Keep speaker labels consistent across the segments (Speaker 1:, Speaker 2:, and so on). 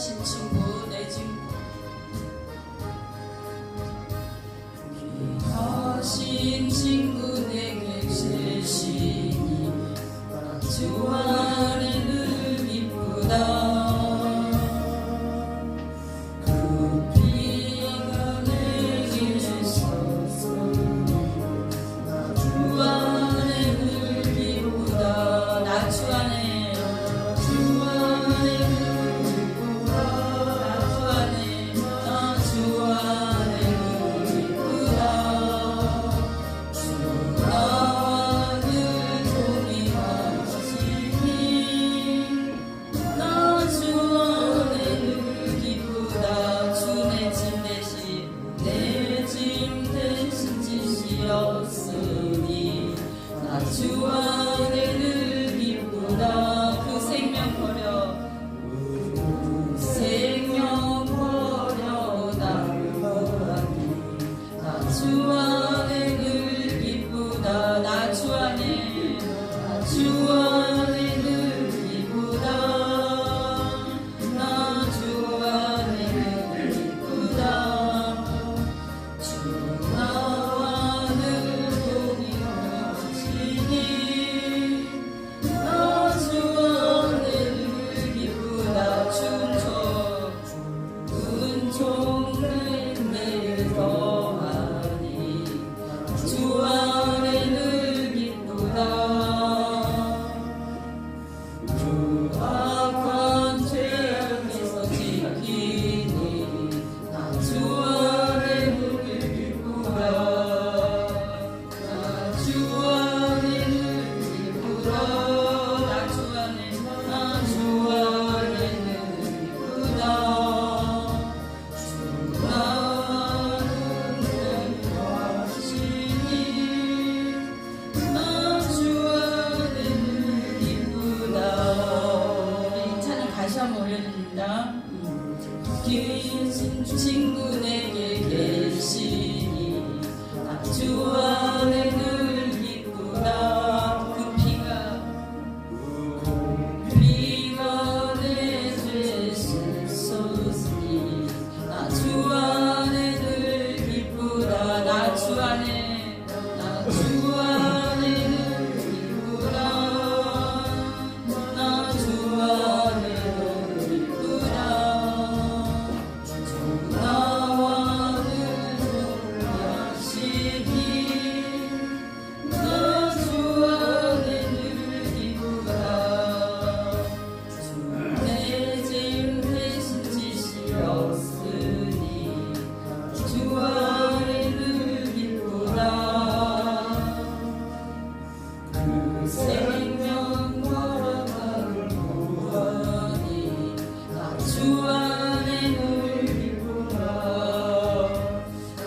Speaker 1: 귀하신 친구 내 친구 귀하신 친구 내게 계시니 주 안에 늘 기쁘다. 주 안에 늘 기쁘다. 그 생명 버려 나를 구하니 나 주 안에 늘 기쁘다. 나 주 안에 늘 기쁘다. 나 주 안에 늘 기쁘다. 주 나와 늘 동행하시니 나 주 안에 늘 기쁘다. 은총 내게 더하니 주 안에 늘 기쁘다. 그 악한 죄악에서 지키니 나 주 안에 늘 기쁘다. 나 주 안에 늘 기쁘다. 나 주 안에 늘 기쁘다. 다시 한번 올려드립니다. 귀하신 친구 내게 계시니 나 주 안에 늘 기쁘다. 그 피가 내 죄 씻었으니 나 주 안에 늘 기쁘다. 나 주 안에 늘 기쁘다. 나 주 안에 생명 걸어가는 구원이 나 주 안에 늘 기쁘다.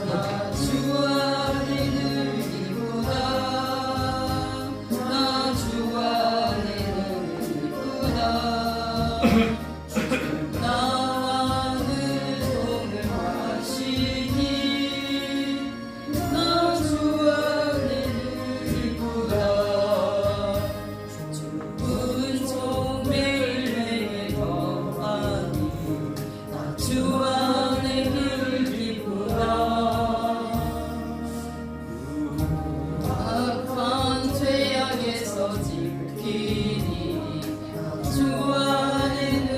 Speaker 1: 나 주 안에 늘 기쁘다. 나 주 안에 늘 기쁘다. 나와 늘 동행하시니 나 주 안에 늘 기쁘다. 은총 매일매일 더하니 나 주 안에 늘 기쁘다. 악한 죄악에서 지키니 나 주 안에 늘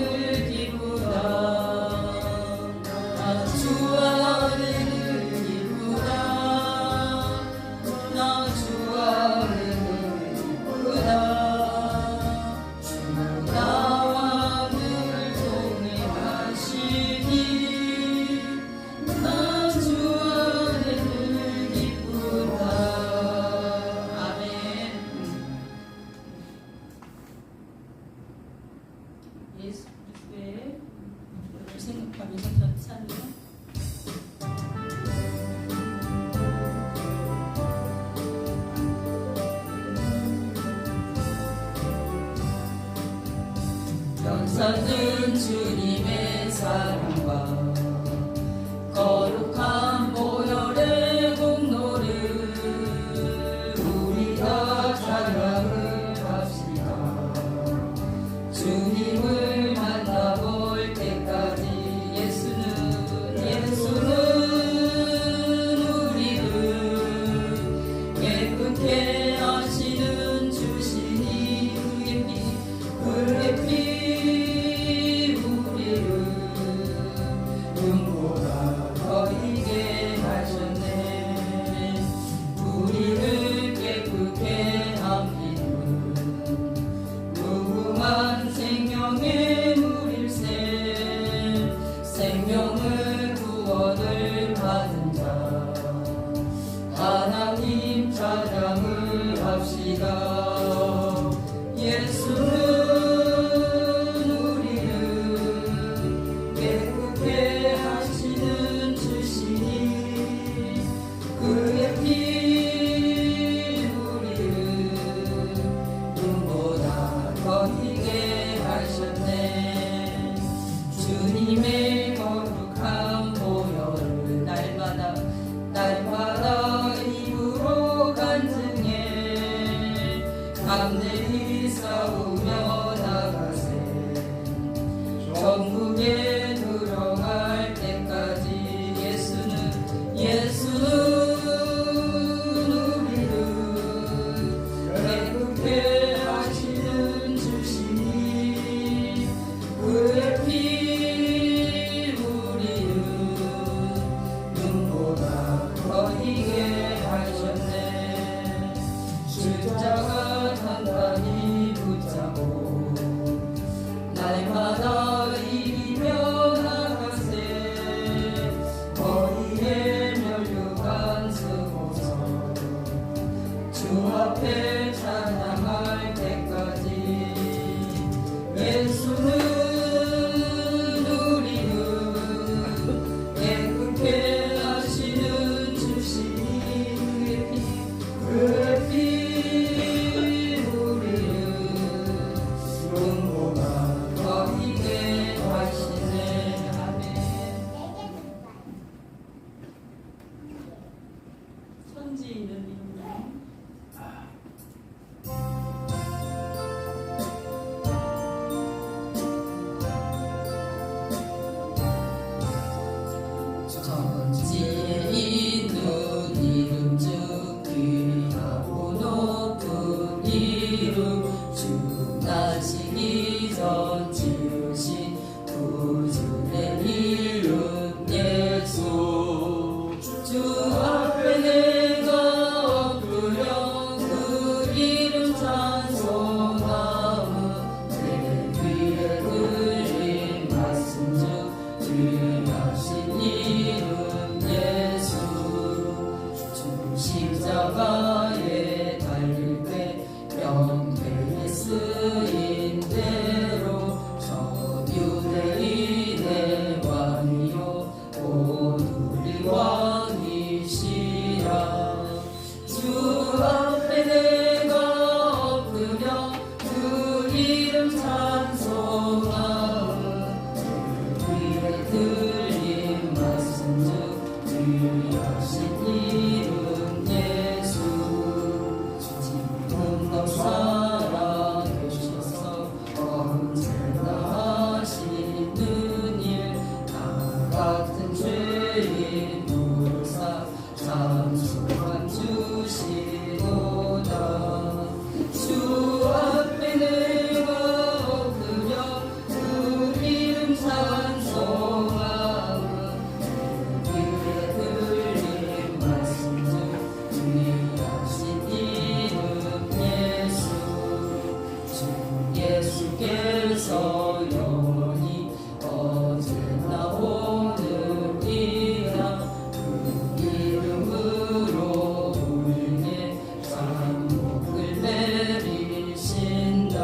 Speaker 1: 기쁘다. 나 주 안에 늘 기쁘다. 나 주 안에 늘 기쁘다. 나와 늘 동행하시니 나 주 안에 늘 기쁘다. 아멘. 예수 그리스도의 이름을 생각하면서 찬양. 영사는 주님의 사랑과 거룩한 보혈의 공로를 우리 다 찬양을 합시다. 주님을 만나볼 때까지 하나님 찬양을 합시다. 예수는 우리를 깨끗게 하시는 주시니 그의 피 우리를 눈보다 더 희게 하셨네. 주님의 거룩한 보혈을 날마다 입으로 간증해 담대히 싸우며 나가세. 천국에 들어갈 때까지 예수는 우리를 깨끗게 하시는 주시니 그의 피 우리를 눈보다 더 희게 하셨네. 십자가 단단히 붙잡고 날마다 이기며 나가세. 거리에 면류관 쓰고서 주 앞에 찬양할 때까지 예수는 우리를 깨끗게 하시는 주시니 그의 피 우리를 눈보다 더 희게 하시네. 아멘. 천지 있는 이름으로 천지에 있는 이름 중 귀하고 높은 이름 주 나시기 전 지으신 구주의 이름 예수. 주 앞에 내가 엎드려 그 이름 찬송함은 내 귀에 들린 말씀 중 귀하신 이름 예수. 주 십자가에 달릴 때 명패에 쓰인 대로 저 유대인의 왕이요 온 우리 왕이시라. 주 앞에 내가 엎드려 그 이름 찬송함은 귀에 들린 말씀 중 귀하신 이름 예수. 지금도 살아계셔서 언제나 하시는 일 나 같은 죄인 불사 찬송한 주시도다. 주 앞에 내가 엎드려 그 이름 찬송함은 귀에 들린 말씀 중 귀하신 이름 예수. 주 예수께서 영원히 어제나 오늘이라 그 이름으로 우리의 상복을 내리신다.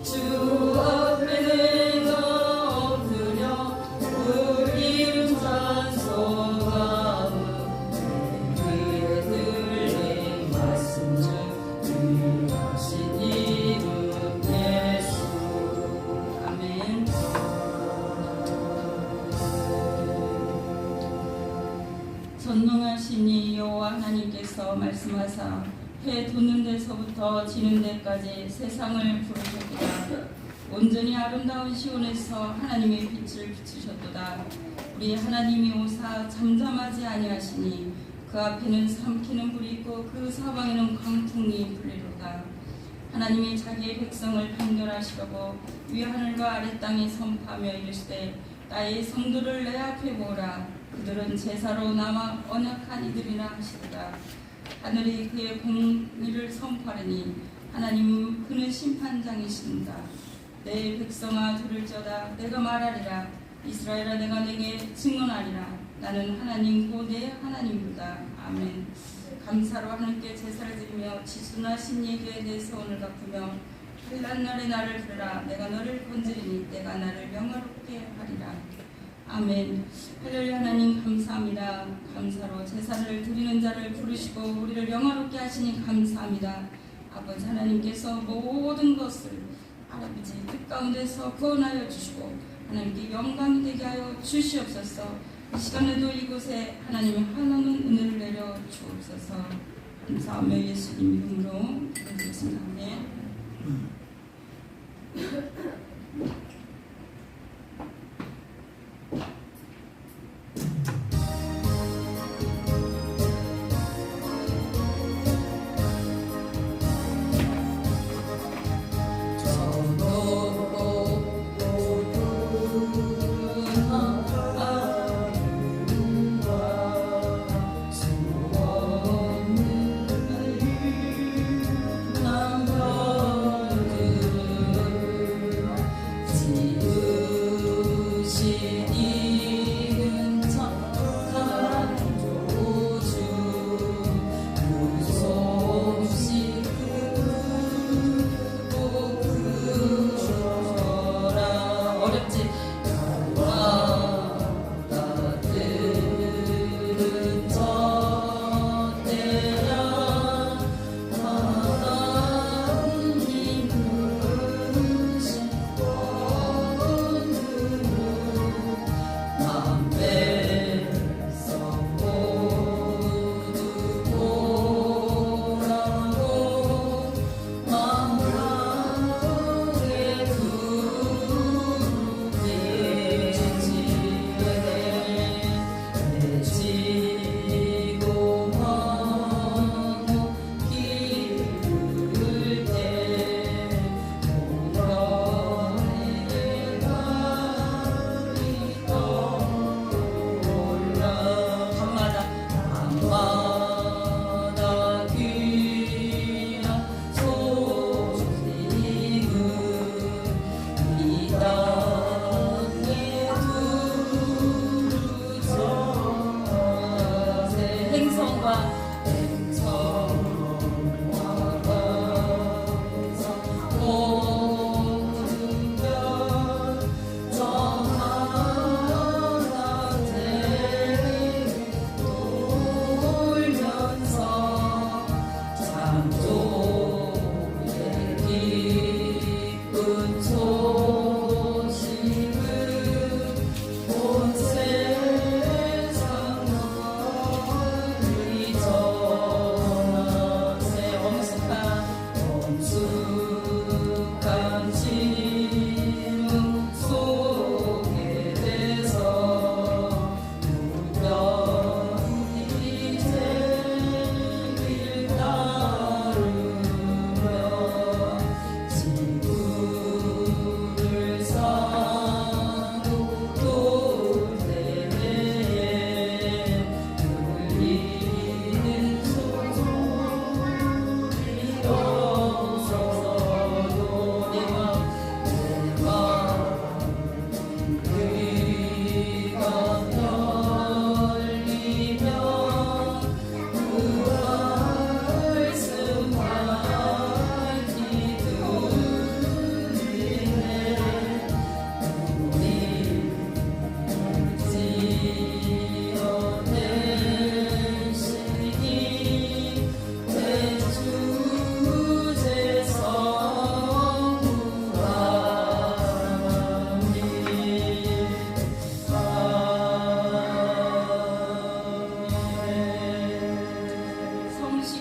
Speaker 1: 주 앞에 내가 엎드려 그 이름 찬송함은 귀에 들린 말씀 중 귀하신 이름 예수. 아멘. 전능하신 이 여호와 하나님께서 말씀하사 해 돋는 데서부터 지는 데까지 세상을 부르셨도다. 온전히 아름다운 시온에서 하나님의 빛을 비추셨도다. 우리 하나님이 오사 잠잠하지 아니하시니 그 앞에는 삼키는 불이 있고 그 사방에는 광풍이 불리로다. 하나님이 자기의 백성을 판결하시려고 위하늘과 아래 땅에 선포하며 이르시되 나의 성도를 내 앞에 모으라. 그들은 제사로 남아 언약한 이들이라 하시도다. 하늘이 그의 공의를 선포하리니 하나님은 그는 심판장이신다. 내 백성아 들을지어다. 내가 말하리라. 이스라엘아 내가 내게 증언하리라. 나는 하나님 곧 내 하나님이다. 아멘. 감사로 하나님께 제사를 드리며 지순하신 예교에 대해서 오늘 갚으며 환난 날에 나를 부르라. 내가 너를 건지리니 내가 나를 영화롭게 하리라. 아멘. 할렐루야. 하나님 감사합니다. 감사로 제사를 드리는 자를 부르시고 우리를 영화롭게 하시니 감사합니다. 아버지 하나님께서 모든 것을 아버지 뜻 가운데서 구원하여 주시고 하나님께 영광이 되게 하여 주시옵소서. 이 시간에도 이곳에 하나님의 한없는 은혜를 내려 주옵소서. 감사하며 예수님 이름으로 기도드리겠습니다. 아멘.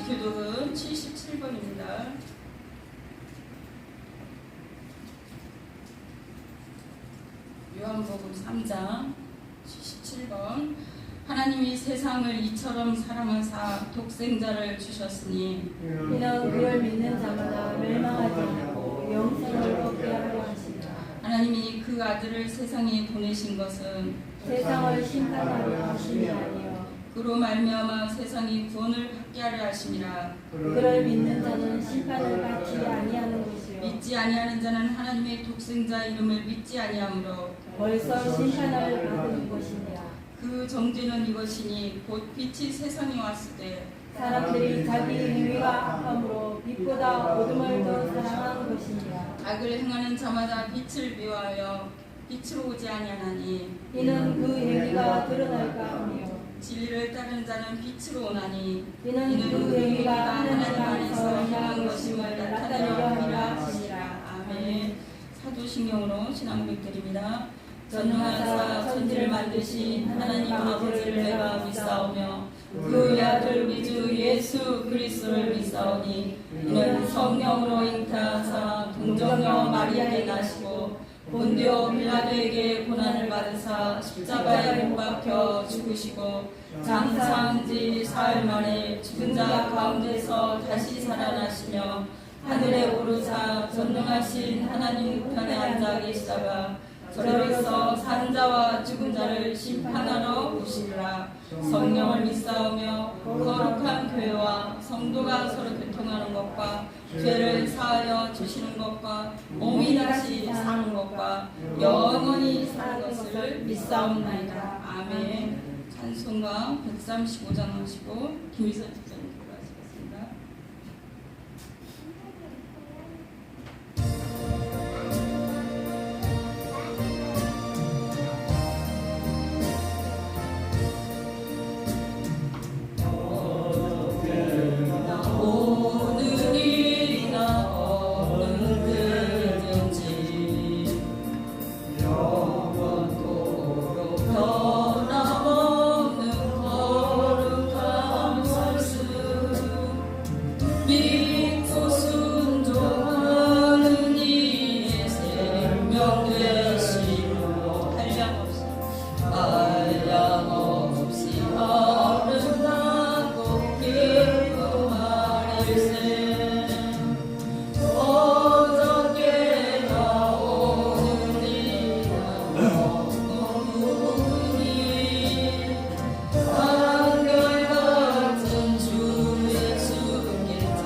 Speaker 1: 교독은 77번입니다. 요한복음 3장 77번. 하나님이 세상을 이처럼 사랑하사 독생자를 주셨으니
Speaker 2: 이는 그를 믿는 자마다 멸망하지 않고 영생을 얻게 하려 하시니라.
Speaker 1: 하나님이 그 아들을 세상에 보내신 것은
Speaker 2: 세상을 심판하려 하심이 아니요
Speaker 1: 그로 말미암아 세상이 구원을 받게 하려 하심이라.
Speaker 2: 그를 믿는 자는 심판을 받지 아니하는 것이요
Speaker 1: 믿지 아니하는 자는 하나님의 독생자 이름을 믿지 아니하므로
Speaker 2: 벌써 심판을 받은 것이니라.
Speaker 1: 그 정죄는 이것이니 곧 빛이 세상에 왔을 때
Speaker 2: 사람들이 자기 행위가 악함으로 빛보다 어둠을 더 사랑한 것이니라.
Speaker 1: 악을 행하는 자마다 빛을 미워하여 빛으로 오지 아니하나니
Speaker 2: 이는 그 행위가 드러날까 하며
Speaker 1: 진리를 따르는 자는 빛으로 오나니
Speaker 2: 이는 그 행위가 하나님 안에서 행한 것임을 나타내려 함이라 하시니라.
Speaker 1: 아멘. 사도신경으로 신앙 고백드립니다. 전능하사 천지를 만드신 하나님 아버지를 내가 믿사오며 그 아들 우리 주 예수 그리스도를 믿사오니 이는 성령으로 잉태하사 동정녀 마리아에 나시고 본디오 빌라도에게 고난을 받으사 십자가에 못 박혀 죽으시고 장사한 지 사흘 만에 죽은 자 가운데서 다시 살아나시며 하늘에 오르사 전능하신 하나님 우편에 앉아 계시다가 저리로서 산 자와 죽은 자를 심판하러 오시리라. 성령을 믿사오며 거룩한 교회와 성도가 서로 교통하는 것과 죄를 사하여 주시는 것과 몸이 다시 사는 것과 영원히 사는 것을 믿사옵나이다. 아멘. 찬송가 135장 하시고 김희선 집사님 들어가시겠습니다. 오늘이나 어느 때든지 영원토록 변함없는 거룩한 말씀 믿고 순종하는 이의 생명 되시고 한량없이 아름다고 기쁨하일세. 어저께 나오느니라 오늘이 한결같은 주 예수께 잘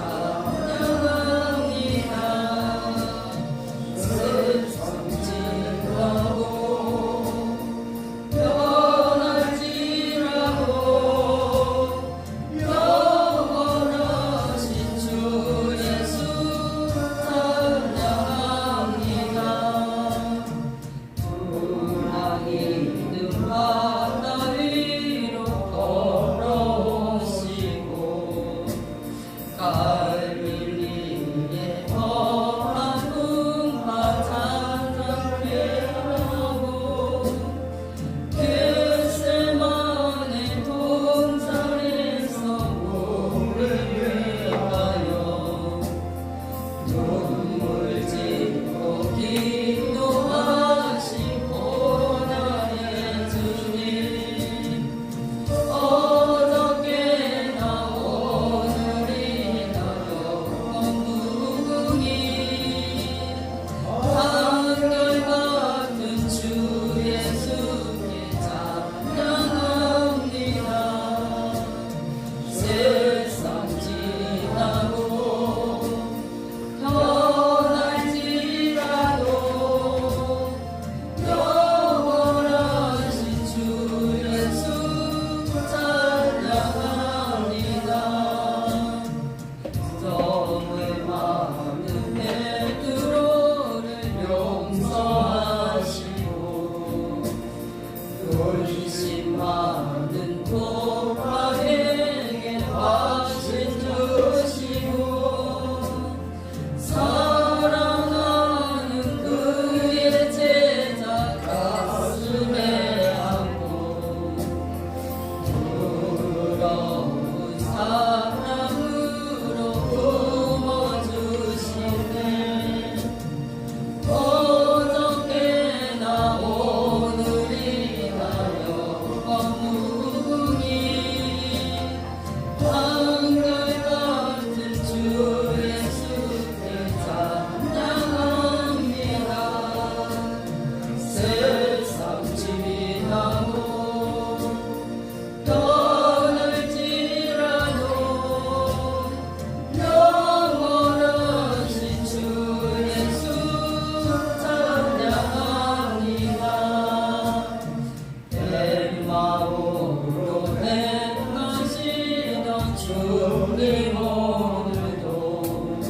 Speaker 1: 주님 오늘도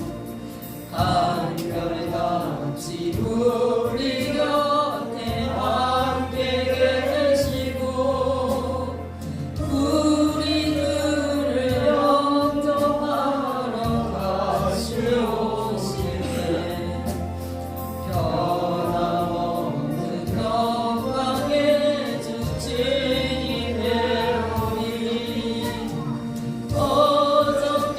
Speaker 1: 한결같이 우리 곁에 함께 계시고 우리들을 영접하러 가시오시네 변함없는 영광의 주님의 우리 어저께나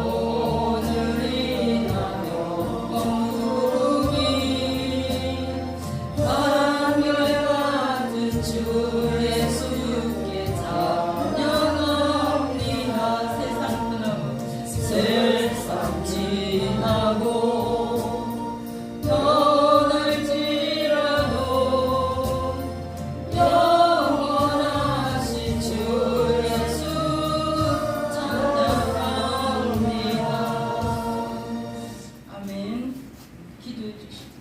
Speaker 1: 오늘이나 영원히 한결같은 주 예수께 찬양합니다. 세상 지나고 떠날지라도 영원하신 주 예수 찬양합니다. 아멘. 기도해 주시고.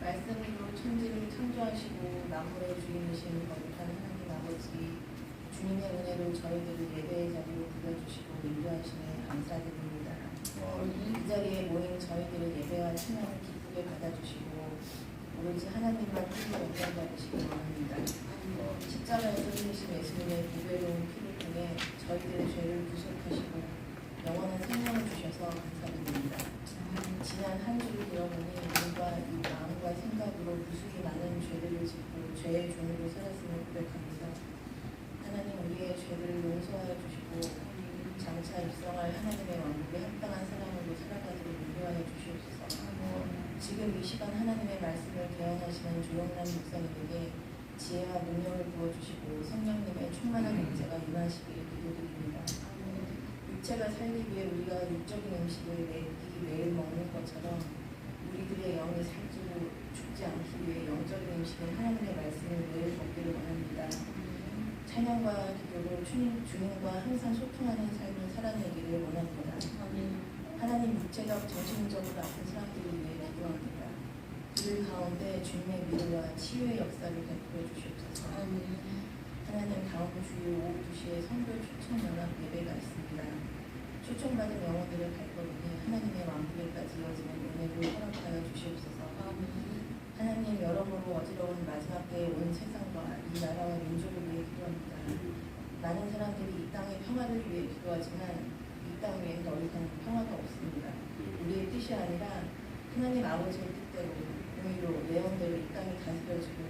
Speaker 3: 말씀으로 천지를 창조하시고 만물의 주인이신 거룩한 하나님 아버지 주님의 은혜로 저희들을 예배의 자리로 불러주시고 인도하시네 감사드립니다. 이 자리에 모인 저희들의 예배와 찬양을 기쁘게 받아주시고 오로지 하나님만 크게 영광받으시기 원합니다. 십자가에서 흘리신 예수님의 보배로운 피를 통해 저희들의 죄를 구속하시고 영원한 생명을 주셔서 감사드립니다. 지난 한 주를 들어보니 우리가 이 마음과 생각으로 무수히 많은 죄들을 짓고 죄의 종으로 살았음을 고백합니다. 하나님 우리의 죄들을 용서하여 주시고 장차 입성할 하나님의 왕국에 합당한 사람으로 살아가도록 인도하여 주시옵소서. 지금 이 시간 하나님의 말씀을 개헌하시는 조영란 목사님에게 지혜와 능력을 부어주시고 성령님의 충만한 은혜가 임하시기를 기도드립니다. 육체가 살기 위해 우리가 육적인 음식을 매일 먹는 것처럼 우리들의 영이 살찌고 죽지 않기 위해 영적인 음식인 하나님의 말씀을 매일 먹기를 원합니다. 찬양과 기도로 주님과 항상 소통하는 삶을 살아내기를 원합니다. 하나님 육체적, 정신적으로 아픈 사람들을 위해 기도합니다. 그들 가운데 주님의 위로와 치유의 역사를 베풀어 주시옵소서. 하나님 다음 주 오후 2시에 선교 초청연합 예배가 있습니다. 초청받은 영혼들을 발걸음해 하나님의 왕국에까지 이어지는 은혜를 허락하여 주시옵소서. 하나님 여러모로 어지러운 마지막 때에 온 세상과 이 나라와 민족을 위해 기도합니다. 많은 사람들이 이 땅의 평화를 위해 기도하지만 이 땅 위엔 더 이상 평화가 없습니다. 우리의 뜻이 아니라 하나님 아버지의 뜻대로 공의로 내용대로 이 땅이 다스려지고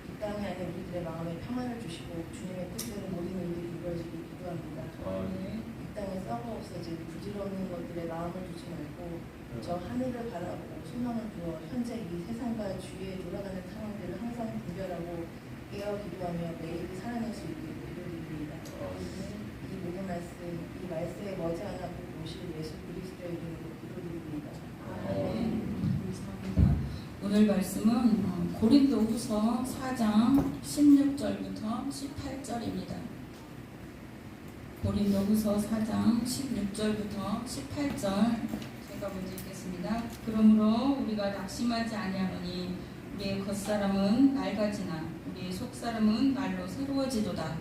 Speaker 3: 이 땅에 안에 우리들의 마음에 평화를 주시고 주님의 뜻대로 모든 일들이 이루어지길 기도합니다. 이 땅에 썩어 없어질 부질없는 것들에 마음을 두지 말고 저 하늘을 바라보고 소망을 두어 현재 이 세상과 주위에 돌아가는 상황들을 항상 분별하고 깨어 기도하며 매일 살아낼 수 있게 기도드립니다. 이 모든 말씀, 이 말씀에 머지않아 곧 오실 예수 그리스도의 이름으로 기도드립니다. 아멘.
Speaker 1: 감사합니다. 오늘 말씀은 고린도후서 4장 16절부터 18절입니다. 고린도후서 4장 16절부터 18절 제가 먼저 읽겠습니다. 그러므로 우리가 낙심하지 아니하노니 우리의 겉사람은 낡아지나 우리의 속사람은 날로 새로워지도다.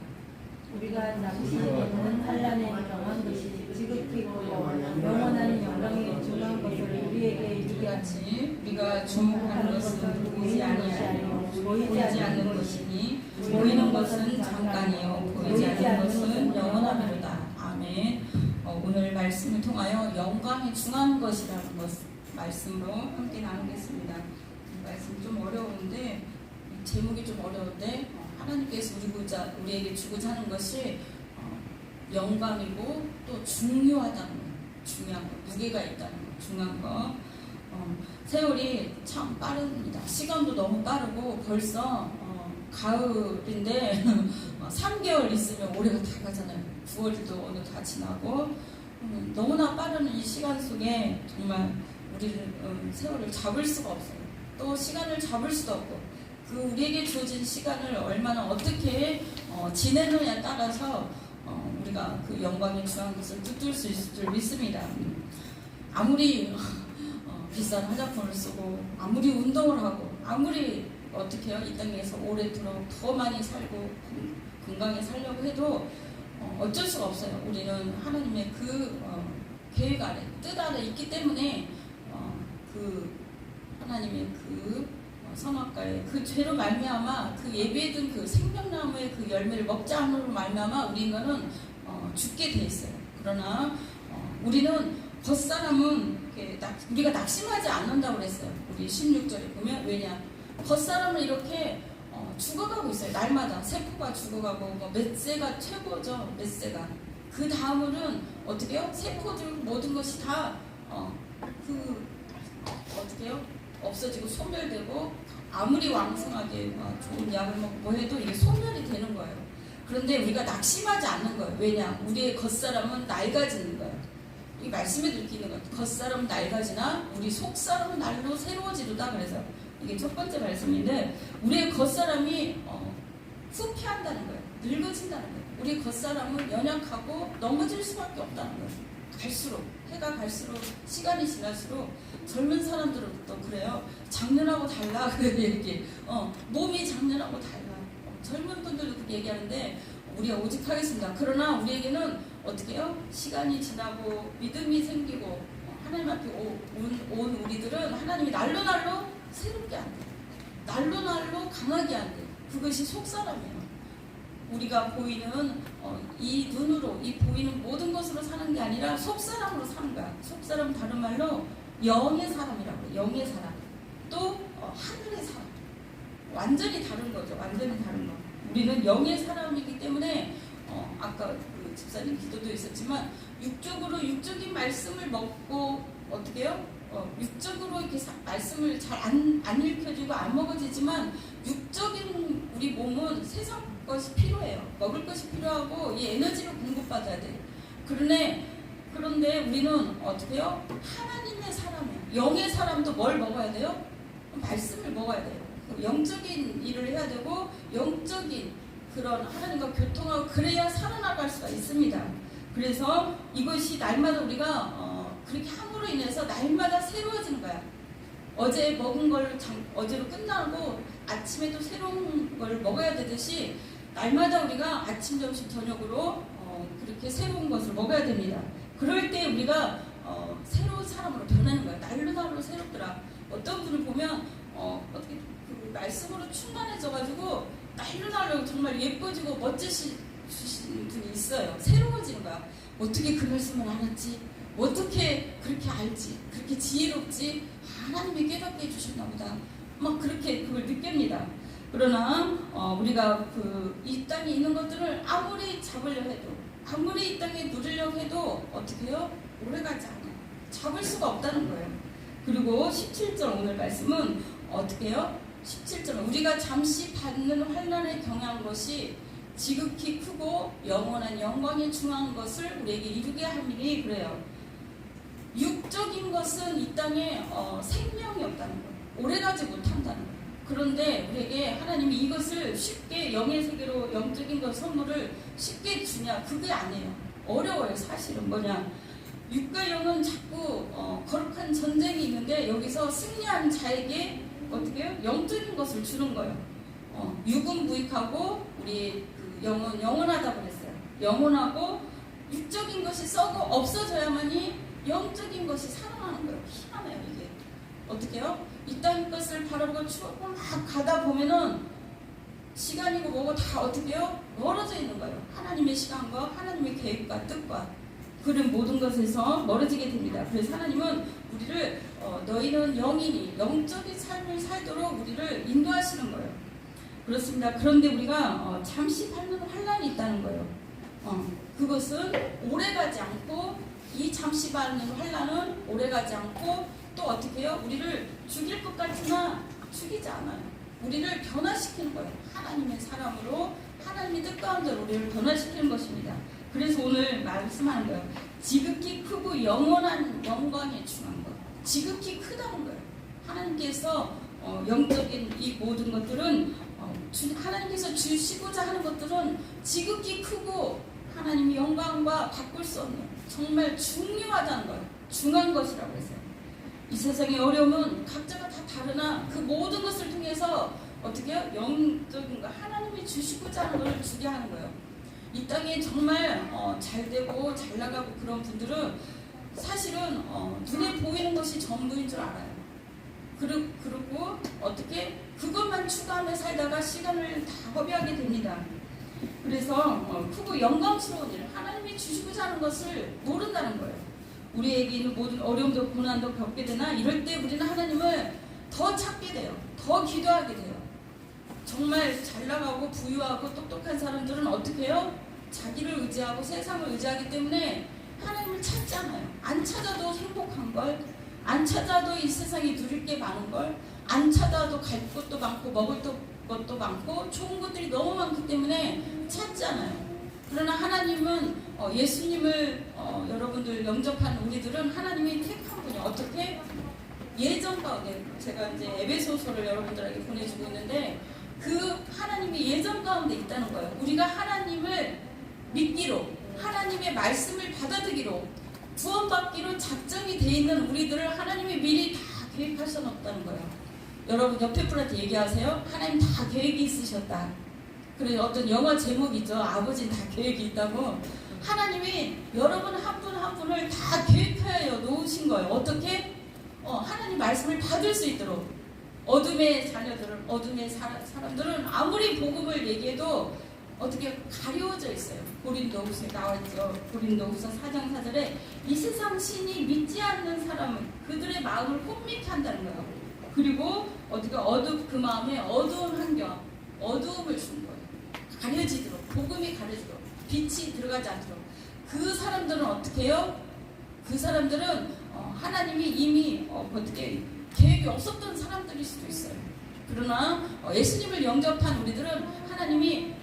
Speaker 2: 우리가 남시에는 환란에 경한 것이 지극히고 영원한 영광에 중요한 것을 우리에게 유리하지
Speaker 1: 우리가 주목하는 것은 보이지 아니하며 보이지 않는 것이니 보이는 것은 잠깐이요 보이지 않는 것은 영원하리로다. 아멘. 오늘 말씀을 통하여 영광에 중한 것이라는 말씀으로 함께 나누겠습니다. 이 말씀 좀 어려운데 제목이 좀 어려운데 하나님께서 우리에게 주고자 하는 것이 영광이고 또 중요하다는 거, 중요한 거, 무게가 있다는 거, 중요한 거. 세월이 참 빠릅니다. 시간도 너무 빠르고 벌써 가을인데 3개월 있으면 올해가 다 가잖아요. 9월도 오늘 다 지나고 너무나 빠른 이 시간 속에 정말 우리를 세월을 잡을 수가 없어요. 또 시간을 잡을 수도 없고 그 우리에게 주어진 시간을 얼마나 어떻게 지내느냐에 따라서 우리가 그 영광에 중한 것을 붙들 수 있을 줄 믿습니다. 아무리 비싼 화장품을 쓰고 아무리 운동을 하고 아무리 어떻게 해요? 이 땅에서 오래도록 더 많이 살고 건강히 살려고 해도 어쩔 수가 없어요. 우리는 하나님의 그 계획 아래, 뜻 아래 있기 때문에 그 하나님의 그 선악과의 그 죄로 말미암아 그 예비해둔 그 생명나무의 그 열매를 먹지 않음으로 말미암아 우리 인간은 죽게 돼 있어요. 그러나 우리는 겉사람은 우리가 낙심하지 않는다고 그랬어요. 우리 16절에 보면 왜냐 겉사람은 이렇게 죽어가고 있어요. 날마다 세포가 죽어가고 뭐 멧새가 최고죠. 멧새가 그 다음으로는 어떻게 해요? 세포들 모든 것이 다 어떻게 해요? 없어지고 소멸되고 아무리 왕성하게 좋은 약을 먹고 뭐 해도 이게 소멸이 되는 거예요. 그런데 우리가 낙심하지 않는 거예요. 왜냐? 우리의 겉사람은 낡아지는 거예요. 이 말씀에 들키는 것 겉사람은 낡아지나 우리 속사람은 날로 새로워지도다. 그래서 이게 첫 번째 말씀인데 우리의 겉사람이 후피한다는 거예요. 늙어진다는 거예요. 우리 겉사람은 연약하고 넘어질 수밖에 없다는 거예요. 갈수록 해가 갈수록 시간이 지날수록 젊은 사람들은 또 그래요. 작년하고 달라 이렇게 몸이 작년하고 달라. 젊은 분들도 그렇게 얘기하는데 우리가 오직 하겠습니다. 그러나 우리에게는 어떻게 해요? 시간이 지나고 믿음이 생기고 하나님 앞에 온 우리들은 하나님이 날로 새롭게 안 돼. 날로 강하게 안 돼. 그것이 속사람이에요. 우리가 보이는 이 눈으로 이 보이는 모든 것으로 사는 게 아니라 속사람으로 사는 거야. 속사람 다른 말로 영의 사람이라고 해요. 영의 사람. 또 하늘의 사람. 완전히 다른 거죠. 완전히 다른 거. 우리는 영의 사람이기 때문에 아까 그 집사님 기도도 있었지만 육적인 말씀을 먹고 어떻게 해요? 육적으로 이렇게 말씀을 잘 안 읽혀지고 안 먹어지지만 육적인 우리 몸은 세상 것이 필요해요. 먹을 것이 필요하고 이 에너지를 공급받아야 돼요. 그런데 우리는 어떻게 해요? 하나님의 사람이에요. 영의 사람도 뭘 먹어야 돼요? 말씀을 먹어야 돼요. 영적인 일을 해야 되고 영적인 그런 하나님과 교통하고 그래야 살아나갈 수가 있습니다. 그래서 이것이 날마다 우리가 그렇게 함으로 인해서 날마다 새로워지는 거야. 어제 먹은 걸 어제로 끝나고 아침에 또 새로운 걸 먹어야 되듯이 날마다 우리가 아침, 점심, 저녁으로 그렇게 새로운 것을 먹어야 됩니다. 그럴 때 우리가 새로운 사람으로 변하는 거야. 날로 새롭더라. 어떤 분을 보면 어떻게 그 말씀으로 충만해져가지고 날로 정말 예뻐지고 멋지신 분이 있어요. 새로워지는 거야. 어떻게 그 말씀을 알았지? 어떻게 그렇게 알지? 그렇게 지혜롭지? 하나님이 깨닫게 해주셨나 보다. 막 그렇게 그걸 느낍니다. 그러나 우리가 이 땅에 있는 것들을 아무리 잡으려 해도 아무리 이 땅에 누리려고 해도 어떻게 해요? 오래가지 않아요. 잡을 수가 없다는 거예요. 그리고 17절 오늘 말씀은 어떻게 해요? 17절 우리가 잠시 받는 환난에 경한 것이 지극히 크고 영원한 영광에 중한 것을 우리에게 이루게 함이니 그래요. 육적인 것은 이 땅에 생명이 없다는 거예요. 오래가지 못한다는 거예요. 그런데 우리에게 하나님이 이것을 쉽게 영의 세계로 영적인 것 선물을 쉽게 주냐? 그게 아니에요. 어려워요. 사실은 뭐냐? 육과 영은 자꾸 거룩한 전쟁이 있는데 여기서 승리한 자에게 어떻게 해요? 영적인 것을 주는 거예요. 육은 무익하고 우리 그 영은 영원하다고 그랬어요. 영원하고 육적인 것이 썩어 없어져야만이 영적인 것이 살아나는 거예요. 희한해요 이게. 어떻게 해요? 이 땅 것을 바라보고 추억을 막 가다 보면은 시간이고 뭐고 다 어떻게 해요? 멀어져 있는 거예요. 하나님의 시간과 하나님의 계획과 뜻과 그런 모든 것에서 멀어지게 됩니다. 그래서 하나님은 우리를 너희는 영이니 영적인 삶을 살도록 우리를 인도하시는 거예요. 그렇습니다. 그런데 우리가 잠시 받는 환난이 있다는 거예요. 그것은 오래가지 않고 이 잠시 받는 환난은 오래가지 않고 또 어떻게 해요? 우리를 죽일 것 같으나 죽이지 않아요. 우리를 변화시키는 거예요. 하나님의 사람으로 하나님의 뜻 가운데로 우리를 변화시키는 것입니다. 그래서 오늘 말씀하는 거예요. 지극히 크고 영원한 영광에 중한 것. 지극히 크다는 거예요. 하나님께서 영적인 이 모든 것들은 하나님께서 주시고자 하는 것들은 지극히 크고 하나님의 영광과 바꿀 수 없는 정말 중요하다는 거예요. 중한 것이라고 했어요. 이 세상의 어려움은 각자가 다 다르나 그 모든 것을 통해서 어떻게 해요? 영적인 거 하나님이 주시고자 하는 걸 주게 하는 거예요. 이 땅에 정말 잘 되고 잘 나가고 그런 분들은 사실은 눈에 보이는 것이 전부인 줄 알아요. 그리고 어떻게 그것만 추구하며 살다가 시간을 다 허비하게 됩니다. 그래서 크고 영광스러운 일, 하나님이 주시고자 하는 것을 모른다는 거예요. 우리에게 있는 모든 어려움도 고난도 겪게 되나 이럴 때 우리는 하나님을 더 찾게 돼요. 더 기도하게 돼요. 정말 잘 나가고 부유하고 똑똑한 사람들은 어떻게 해요? 자기를 의지하고 세상을 의지하기 때문에 하나님을 찾잖아요. 안 찾아도 행복한 걸, 안 찾아도 이 세상에 누릴 게 많은 걸, 안 찾아도 갈 곳도 많고 먹을 것도 많고 좋은 것들이 너무 많기 때문에 찾잖아요. 그러나 하나님은 예수님을 여러분들 영접한 우리들은 하나님이 택한 분이 어떻게 예전 가운데 제가 이제 에베소서를 여러분들에게 보내주고 있는데 그 하나님이 예전 가운데 있다는 거예요. 우리가 하나님을 믿기로 하나님의 말씀을 받아들이기로 구원받기로 작정이 돼 있는 우리들을 하나님이 미리 다 계획하셔놨다는 거예요. 여러분 옆에 분한테 얘기하세요. 하나님 다 계획이 있으셨다. 그리고 어떤 영화 제목이죠. 아버지는 다 계획이 있다고. 하나님이 여러분 한 분 한 분을 다 계획하여 놓으신 거예요. 어떻게? 하나님 말씀을 받을 수 있도록. 어둠의 자녀들은, 어둠의 사람들은 아무리 복음을 얘기해도 어떻게 가려워져 있어요. 고린도후서에 나와있죠. 고린도후서 4장 4절에 이 세상 신이 믿지 않는 사람은 그들의 마음을 혼미케 한다는 거예요. 그리고 어떻게 그 마음에 어두운 환경, 어두움을 준 거예요. 가려지도록, 복음이 가려지도록, 빛이 들어가지 않도록. 그 사람들은 어떻게 해요? 그 사람들은 하나님이 이미 어떻게 계획이 없었던 사람들일 수도 있어요. 그러나 예수님을 영접한 우리들은 하나님이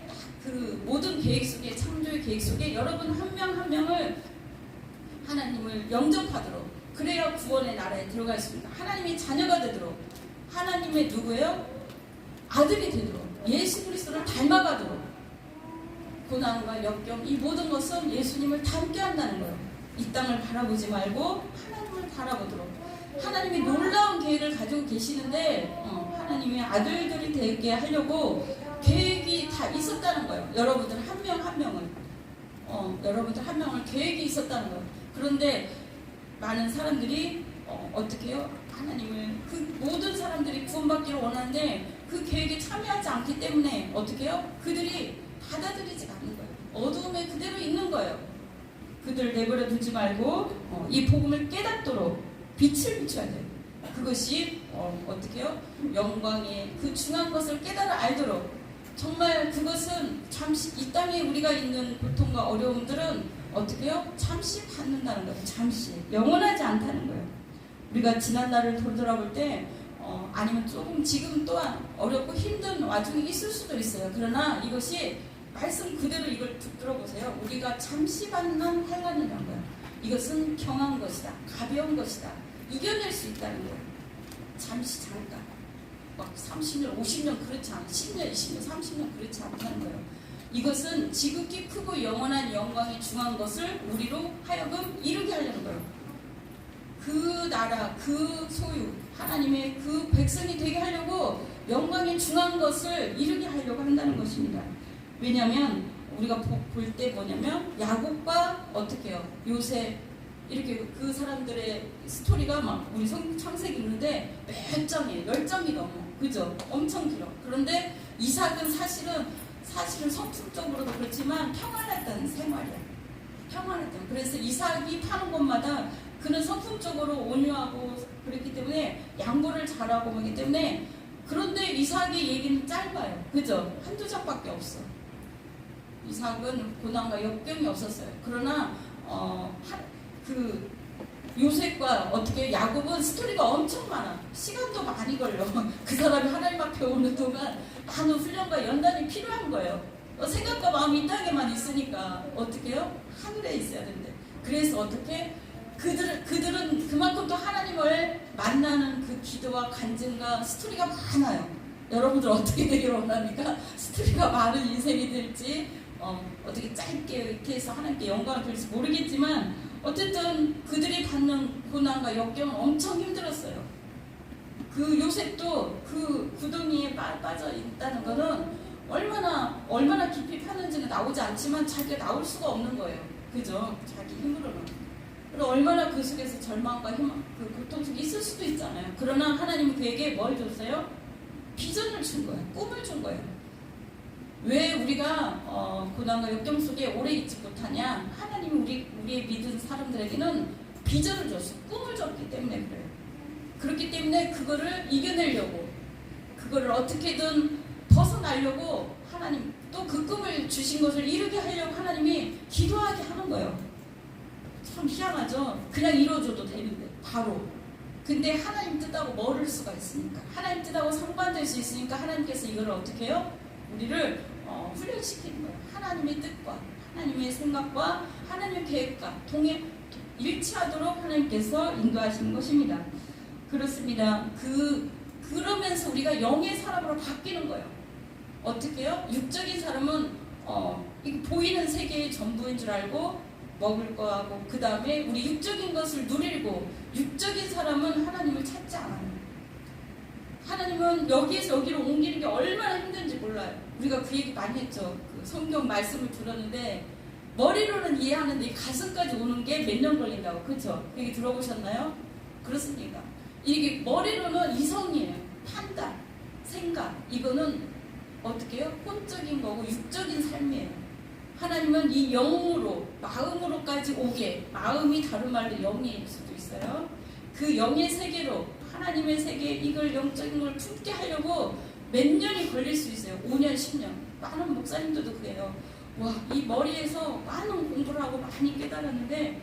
Speaker 1: 그 모든 계획 속에, 창조의 계획 속에 여러분 한 명 한 명을 하나님을 영접하도록, 그래야 구원의 나라에 들어갈 수 있습니다. 하나님의 자녀가 되도록, 하나님의 누구예요? 아들이 되도록, 예수 그리스도를 닮아가도록, 고난과 역경 이 모든 것은 예수님을 닮게 한다는 거예요. 이 땅을 바라보지 말고 하나님을 바라보도록. 하나님이 놀라운 계획을 가지고 계시는데 하나님의 아들들이 되게 하려고 계획이 다 있었다는 거예요. 여러분들 한 명 한 명은 여러분들 한 명을 계획이 있었다는 거예요. 그런데 많은 사람들이 어떻게 해요? 하나님을 그 모든 사람들이 구원받기를 원하는데 그 계획에 참여하지 않기 때문에 어떻게 해요? 그들이 받아들이지 않는 거예요. 어두움에 그대로 있는 거예요. 그들 내버려 두지 말고 이 복음을 깨닫도록 빛을 비춰야 돼요. 그것이 어떻게 해요? 영광의 그 중요한 것을 깨달아 알도록. 정말 그것은 잠시 이 땅에 우리가 있는 고통과 어려움들은 어떻게 해요? 잠시 받는다는 거예요. 잠시 영원하지 않다는 거예요. 우리가 지난 날을 돌아볼 때 아니면 조금 지금 또한 어렵고 힘든 와중에 있을 수도 있어요. 그러나 이것이 말씀 그대로 이걸 들어보세요. 우리가 잠시 받는 환난이라는 거예요. 이것은 경한 것이다. 가벼운 것이다. 이겨낼 수 있다는 거예요. 잠시 잠깐. 막 30년, 50년 그렇지 않아. 10년, 20년, 30년 그렇지 않다는 거예요. 이것은 지극히 크고 영원한 영광이 중한 것을 우리로 하여금 이루게 하려는 거예요. 그 나라, 그 소유, 하나님의 그 백성이 되게 하려고 영광이 중한 것을 이루게 하려고 한다는 것입니다. 왜냐하면 우리가 볼 때 뭐냐면 야곱과 어떻게 해요? 요셉 이렇게 그 사람들의 스토리가 막 우리 창세기 있는데 몇 장이에요. 10장이 넘어. 그죠? 엄청 길어. 그런데 이삭은 사실은 성품적으로도 그렇지만 평안했던 생활이야. 평안했던. 그래서 이삭이 타는 곳마다 그는 성품적으로 온유하고 그렇기 때문에 양보를 잘하고 그렇기 때문에 그런데 이삭의 얘기는 짧아요. 그죠? 한두 장밖에 없어. 이삭은 고난과 역경이 없었어요. 그러나 그 요셉과 어떻게 야곱은 스토리가 엄청 많아. 시간도 많이 걸려. 그 사람이 하나님 앞에 오는 동안 많은 훈련과 연단이 필요한 거예요. 생각과 마음이 이 땅에만 있으니까 어떻게 해요? 하늘에 있어야 된대. 그래서 어떻게 그들은 그만큼 또 하나님을 만나는 그 기도와 간증과 스토리가 많아요. 여러분들 어떻게 되기를 원합니까? 스토리가 많은 인생이 될지 어떻게 짧게 이렇게 해서 하나님께 영광을 돌릴지 모르겠지만 어쨌든 그들이 받는 고난과 역경은 엄청 힘들었어요. 그 요셉도 그 구덩이에 빠져 있다는 거는 얼마나 깊이 파는지는 나오지 않지만 자기가 나올 수가 없는 거예요. 그죠? 자기 힘으로는. 그리고 얼마나 그 속에서 절망과 희망, 그 고통 속에 있을 수도 있잖아요. 그러나 하나님은 그에게 뭘 줬어요? 비전을 준 거예요. 꿈을 준 거예요. 왜 우리가 고난과 역경 속에 오래 있지 못하냐? 하나님이 우리의 믿은 사람들에게는 비전을 줬어요. 꿈을 줬기 때문에 그래요. 그렇기 때문에 그거를 이겨내려고, 그거를 어떻게든 벗어나려고 하나님 또 그 꿈을 주신 것을 이루게 하려고 하나님이 기도하게 하는 거예요. 참 희한하죠? 그냥 이루어줘도 되는데 바로. 근데 하나님 뜻하고 멀을 수가 있으니까, 하나님 뜻하고 상반될 수 있으니까 하나님께서 이걸 어떻게 해요? 우리를 훈련시키는 거예요. 하나님의 뜻과 하나님의 생각과 하나님의 계획과 일치하도록 하나님께서 인도하시는 것입니다. 그렇습니다. 그러면서 우리가 영의 사람으로 바뀌는 거예요. 어떻게 해요? 육적인 사람은 보이는 세계의 전부인 줄 알고 먹을 거하고, 그 다음에 우리 육적인 것을 누리고, 육적인 사람은 하나님을 찾지 않아요. 하나님은 여기에서 여기로 옮기는 게 얼마나 힘든지 몰라요. 우리가 그 얘기 많이 했죠. 그 성경 말씀을 들었는데 머리로는 이해하는데 이 가슴까지 오는 게 몇 년 걸린다고. 그렇죠? 그 얘기 들어보셨나요? 그렇습니다. 이게 머리로는 이성이에요. 판단, 생각, 이거는 어떻게 해요? 혼적인 거고 육적인 삶이에요. 하나님은 이 영으로, 마음으로까지 오게, 마음이 다른 말로 영일 수도 있어요. 그 영의 세계로, 하나님의 세계에 이걸 영적인 걸 품게 하려고 몇 년이 걸릴 수 있어요. 5년, 10년. 많은 목사님들도 그래요. 와, 이 머리에서 많은 공부를 하고 많이 깨달았는데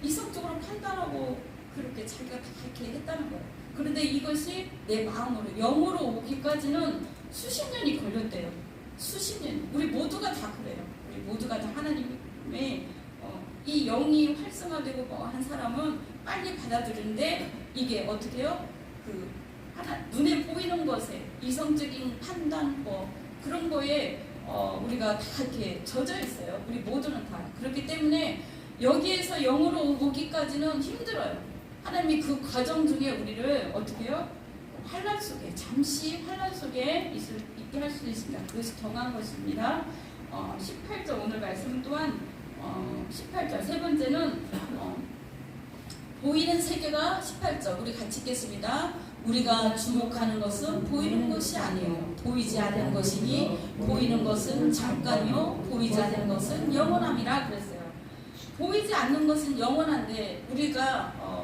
Speaker 1: 이성적으로 판단하고 그렇게 자기가 다 이렇게 했다는 거예요. 그런데 이것이 내 마음으로, 영으로 오기까지는 수십 년이 걸렸대요. 수십 년. 우리 모두가 다 그래요. 우리 모두가 다 하나님의 이 영이 활성화되고 한 사람은 빨리 받아들이는데, 이게 어떻게 해요? 눈에 보이는 것에, 이성적인 판단, 그런 거에 우리가 다 이렇게 젖어 있어요. 우리 모두는 다. 그렇기 때문에 여기에서 영으로 오기까지는 힘들어요. 하나님이 그 과정 중에 우리를 어떻게 해요? 환란 속에, 잠시 환란 속에 있게 할 수 있습니다. 그것이 정한 것입니다. 18절 오늘 말씀 또한 18절 세 번째는 보이는 세계가 18절 우리 같이 읽겠습니다. 우리가 주목하는 것은 보이는 것이 아니에요. 보이지 않는 것이니 보이는 것은 잠깐이요 보이지 않는 것은 영원함이라 그랬어요. 보이지 않는 것은 영원한데 우리가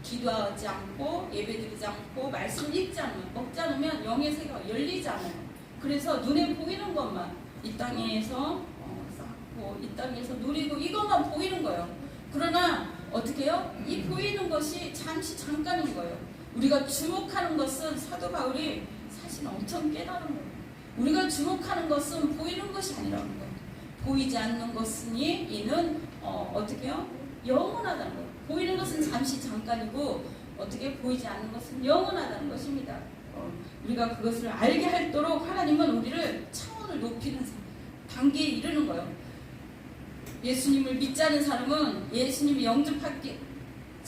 Speaker 1: 기도하지 않고 예배드리지 않고 말씀을 읽지 않으면, 먹지 않으면 영의 세계가 열리지 않아요. 그래서 눈에 보이는 것만 이 땅에서 쌓고 이 땅에서 누리고 이것만 보이는 거예요. 그러나 어떻게 해요? 이 보이는 것이 잠시 잠깐인 거예요. 우리가 주목하는 것은, 사도 바울이 사실 엄청 깨달은 거예요. 우리가 주목하는 것은 보이는 것이 아니라는 거예요. 보이지 않는 것이니 이는 어떻게 해요? 영원하다는 거예요. 보이는 것은 잠시 잠깐이고 어떻게 보이지 않는 것은 영원하다는 것입니다. 우리가 그것을 알게 하도록 하나님은 우리를 차원을 높이는 단계에 이르는 거예요. 예수님을 믿지 않은 사람은 예수님이 영접하지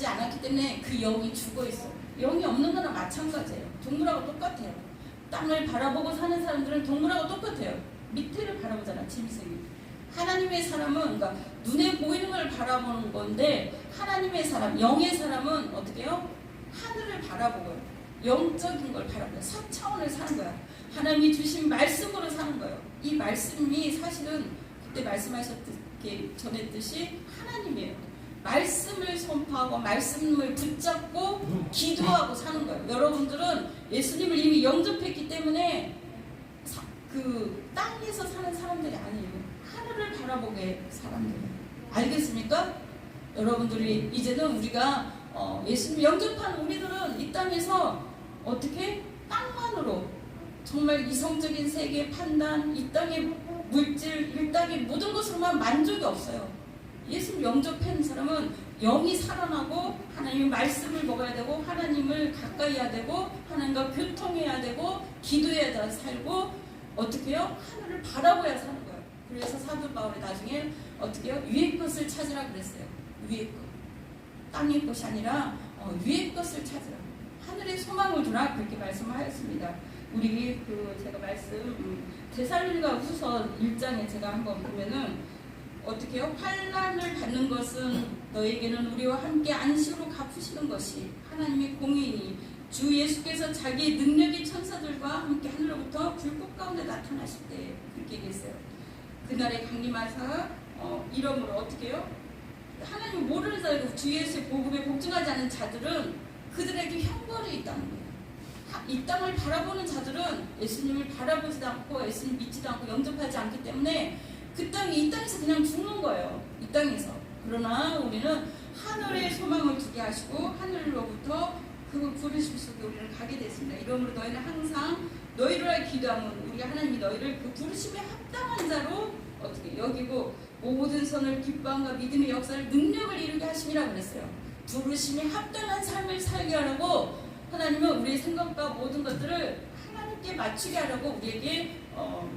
Speaker 1: 않았기 때문에 그 영이 죽어 있어요. 영이 없는 거나 마찬가지예요. 동물하고 똑같아요. 땅을 바라보고 사는 사람들은 동물하고 똑같아요. 밑에를 바라보잖아, 짐승이. 하나님의 사람은, 그러니까 눈에 보이는 걸 바라보는 건데, 하나님의 사람, 영의 사람은 어떻게 해요? 하늘을 바라보고요. 영적인 걸 바라보고 3차원을 사는 거야. 하나님이 주신 말씀으로 사는 거예요. 이 말씀이 사실은 그때 말씀하셨듯이 전했듯이 하나님이에요. 말씀을 선포하고 말씀을 붙잡고 기도하고 사는 거예요. 여러분들은 예수님을 이미 영접했기 때문에 그 땅에서 사는 사람들이 아니에요. 하늘을 바라보게 사람들이에요. 알겠습니까? 여러분들이 이제는 우리가 예수님 영접한 우리들은 이 땅에서 어떻게 땅만으로 정말 이성적인 세계 판단, 이 땅의 물질, 이 땅의 모든 것으로만 만족이 없어요. 예수님 영접한 사람은 영이 살아나고 하나님의 말씀을 먹어야 되고 하나님을 가까이 해야 되고 하나님과 교통해야 되고 기도해야 살고 어떻게 해요? 하늘을 바라보아야 사는 거예요. 그래서 사도 바울이 나중에 어떻게 해요? 위의 것을 찾으라 그랬어요. 위의 것, 땅의 것이 아니라 위의 것을 찾으라. 하늘의 소망을 두라. 그렇게 말씀하였습니다. 우리 제가 말씀 데살로니가후서 1장에 제가 한번 보면은 어떻게 해요? 환난을 받는 것은 너에게는 우리와 함께 안식으로 갚으시는 것이 하나님의 공의니 주 예수께서 자기의 능력의 천사들과 함께 하늘로부터 불꽃 가운데 나타나실 때 그렇게 얘기했어요. 그날에 강림하사 이러므로 어떻게 해요? 하나님을 모르는 자들, 주 예수의 복음에 복종하지 않은 자들은 그들에게 형벌이 있다는 거예요. 이 땅을 바라보는 자들은 예수님을 바라보지도 않고 예수님 믿지도 않고 영접하지 않기 때문에 그 땅이 이 땅에서 그냥 죽는 거예요. 이 땅에서. 그러나 우리는 하늘의 소망을 두게 하시고 하늘로부터 그 부르심 속에 우리는 가게 됐습니다. 이러므로 너희는 항상 너희를 위하여 기도하면 우리가 하나님이 너희를 그 부르심에 합당한 자로 어떻게 여기고 모든 선을 기뻐함과 믿음의 역사를 능력을 이루게 하심이라고 그랬어요. 부르심에 합당한 삶을 살게 하라고 하나님은 우리의 생각과 모든 것들을 하나님께 맞추게 하라고 우리에게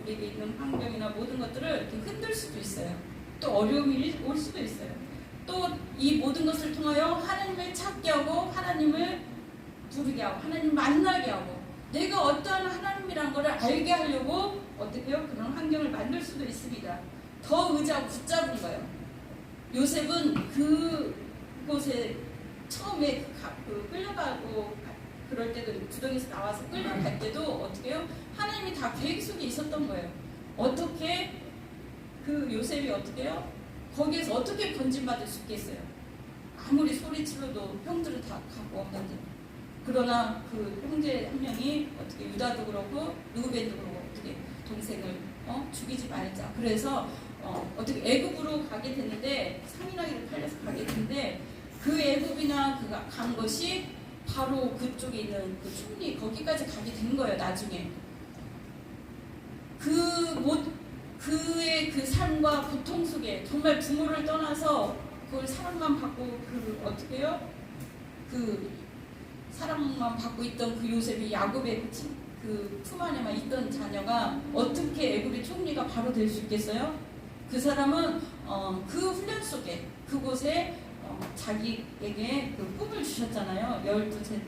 Speaker 1: 있는 환경이나 모든 것들을 이렇게 흔들 수도 있어요. 또 어려움이 올 수도 있어요. 또 이 모든 것을 통하여 하나님을 찾게 하고 하나님을 부르게 하고 하나님 만나게 하고 내가 어떠한 하나님이란 것을 알게 하려고 어떻게 해요? 그런 환경을 만들 수도 있습니다. 더 의지하고 붙잡은 거예요. 요셉은 그곳에 처음에 끌려가고 그럴 때도 구덩이에서 나와서 끌려갈 때도 어떻게 해요? 하나님이 다 계획 속에 있었던 거예요. 어떻게 그 요셉이 어떻게 해요? 거기에서 어떻게 건진받을 수 있겠어요? 아무리 소리치러도 형들은 다 갖고 없는데. 그러나 그 형제 한 명이 어떻게 유다도 그렇고 르우벤도 그렇고 어떻게 동생을 죽이지 말자. 그래서 어떻게 애굽으로 가게 됐는데 상인하기로 팔려서 가게 됐는데 그 애굽이나 그가 간 것이 바로 그쪽에 있는 그 총리 거기까지 가게 된 거예요. 나중에 그의 그 삶과 고통 속에 정말 부모를 떠나서 그걸 사랑만 받고 어떻게 해요? 그 사랑만 받고 있던 그 요셉이 야곱의 그 품 안에만 있던 자녀가 어떻게 애굽의 총리가 바로 될 수 있겠어요? 그 사람은 그 훈련 속에 그곳에 자기에게 그 꿈을 주셨잖아요. 12세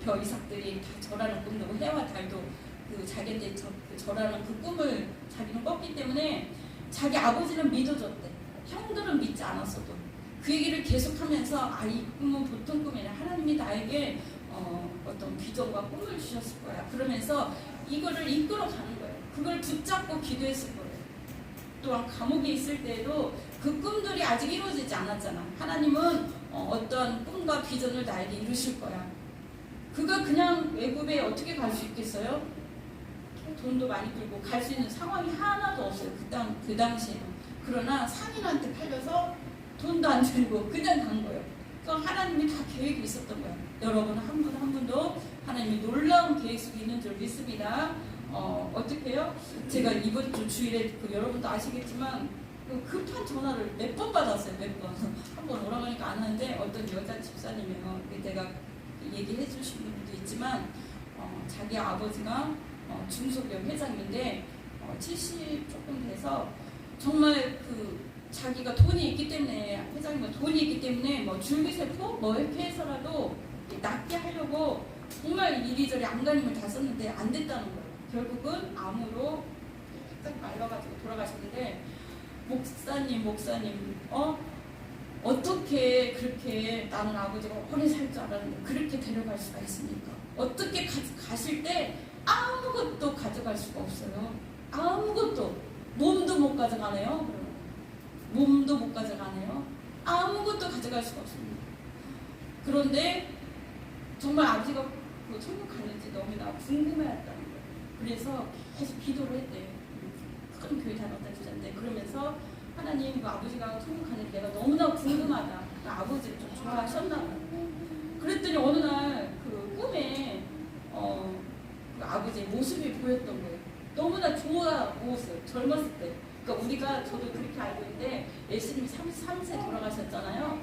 Speaker 1: 벼 이삭들이 다 절하는 꿈도 해와 달도 그 자기한테 절하는 그 꿈을 자기는 꿨기 때문에 자기 아버지는 믿어줬대. 형들은 믿지 않았어도 그 얘기를 계속하면서 이 꿈은 보통 꿈이 아니라 하나님이 나에게 어떤 비전과 꿈을 주셨을 거야. 그러면서 이거를 이끌어가는 거예요. 그걸 붙잡고 기도했을 거예요. 또한 감옥에 있을 때에도 그 꿈들이 아직 이루어지지 않았잖아. 하나님은 어떤 꿈과 비전을 나에게 이루실 거야. 그가 그냥 외국에 어떻게 갈 수 있겠어요? 돈도 많이 들고 갈 수 있는 상황이 하나도 없어요. 그 당시에는. 그러나 상인한테 팔려서 돈도 안 들고 그냥 간 거예요. 그러니까 하나님이 다 계획이 있었던 거예요. 여러분 한 분 한 분도 하나님이 놀라운 계획 속에 있는 줄 믿습니다. 어떻게 해요? 제가 이번 주 주일에 여러분도 아시겠지만 급한 전화를 몇 번 받았어요. 몇 번. 한 번 오라고 하니까 안 하는데 어떤 여자 집사님이요. 내가 얘기해 주신 분도 있지만 자기 아버지가 중소기업 회장인데 70 조금 돼서 정말 자기가 돈이 있기 때문에 회장님은 돈이 있기 때문에 뭐 줄기세포 뭐 이렇게 해서라도 낫게 하려고 정말 이리저리 안간힘을 다 썼는데 안 됐다는 거예요. 결국은 암으로 딱 말라가지고 돌아가셨는데 목사님 어떻게 그렇게 나는 아버지가 오래 살 줄 알았는데 그렇게 데려갈 수가 있습니까? 어떻게 가실 때 아무것도 가져갈 수가 없어요. 아무것도. 몸도 못 가져가네요. 몸도 못 가져가네요. 아무것도 가져갈 수가 없습니다. 그런데 정말 아버지가 천국 가는지 너무나 궁금해했다는 거예요. 그래서 계속 기도를 했대요. 큰 교회 다녔다 주셨는데 그러면서 하나님 아버지가 천국 가는지 내가 너무나 궁금하다. 아버지를 좀 좋아하셨나 봐요. 그랬더니 어느 날 꿈에 그 아버지의 모습이 보였던 거예요. 너무나 좋았어요. 젊었을 때. 그러니까 우리가 저도 그렇게 알고 있는데 예수님이 33세 돌아가셨잖아요.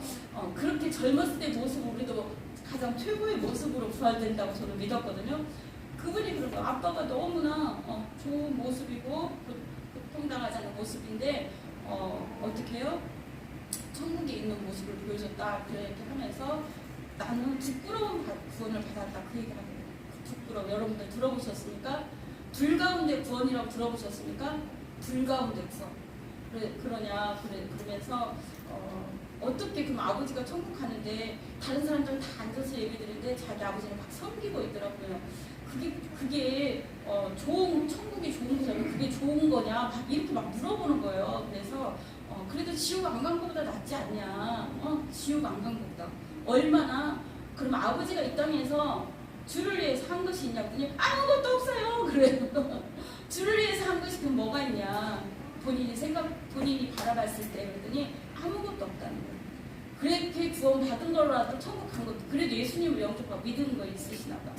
Speaker 1: 그렇게 젊었을 때 모습 우리도 가장 최고의 모습으로 부활된다고 저는 믿었거든요. 그분이 그런 거예요. 아빠가 너무나 좋은 모습이고 고통당하지 않은 모습인데 어떻게 해요? 천국에 있는 모습을 보여줬다. 그렇게 하면서 나는 부끄러운 구원을 받았다. 그 얘기를 하는 거예요. 부끄러워. 여러분들 들어보셨습니까? 불 가운데 구원이라고 들어보셨습니까? 불 가운데 구원. 그러면서 어떻게 그럼 아버지가 천국 가는데 다른 사람들 다 앉아서 예배드리는데 자기 아버지를 막 섬기고 있더라고요. 그게 천국이 좋은 거잖아요. 그게 좋은 거냐? 막 이렇게 막 물어보는 거예요. 그래서 그래도 지옥 안 간 것보다 낫지 않냐? 지옥 안 간 것보다 얼마나? 그럼 아버지가 이 땅에서 주를 위해서 한 것이 있냐고 했더니 아무것도 없어요. 그래요. 주를 위해서 한 것이 그럼 뭐가 있냐? 본인이 바라봤을 때 그랬더니 아무것도 없다는 거예요. 그렇게 구원 받은 거라도 천국 간 것도 그래도 예수님을 영접하고 믿는 거 있으시나 봐.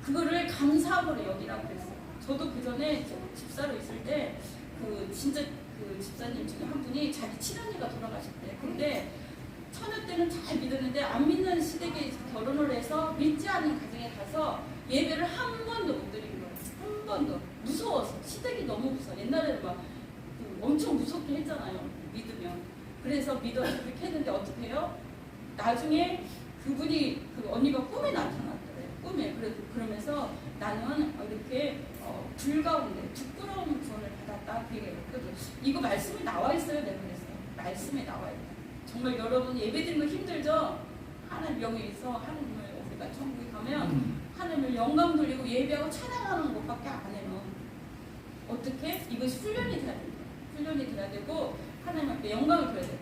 Speaker 1: 그거를 감사함으로 여기라고 그랬어요. 저도 그 전에 집사로 있을 때 진짜 그 집사님 중에 한 분이 자기 친언니가 돌아가셨대요. 근데 처녀 때는 잘 믿었는데 안 믿는 시댁에 결혼을 해서 믿지 않는 가정에 가서 예배를 한 번도 못 드린 거예요. 한 번도. 무서워서. 시댁이 너무 무서워. 옛날에는 막 엄청 무섭게 했잖아요. 믿으면. 그래서 믿어서 그렇게 했는데 어떻게 해요? 나중에 그분이 그 언니가 꿈에 나타났더래요. 꿈에. 그러면서 나는 이렇게 불 가운데 부끄러운 구원을 받았다. 그 얘기를 했거든. 이거 말씀에 나와 있어요. 내가 그랬어요. 말씀에 나와 있다. 정말 여러분 예배드리는 거 힘들죠? 하나님 영에서 하나님을 우리가 천국에 가면 하나님을 영광 돌리고 예배하고 찬양하는 것밖에 안 해요. 어떻게? 이것이 훈련이 돼야 됩니다. 훈련이 돼야 되고 하나님 앞에 영광을 드려야 돼요.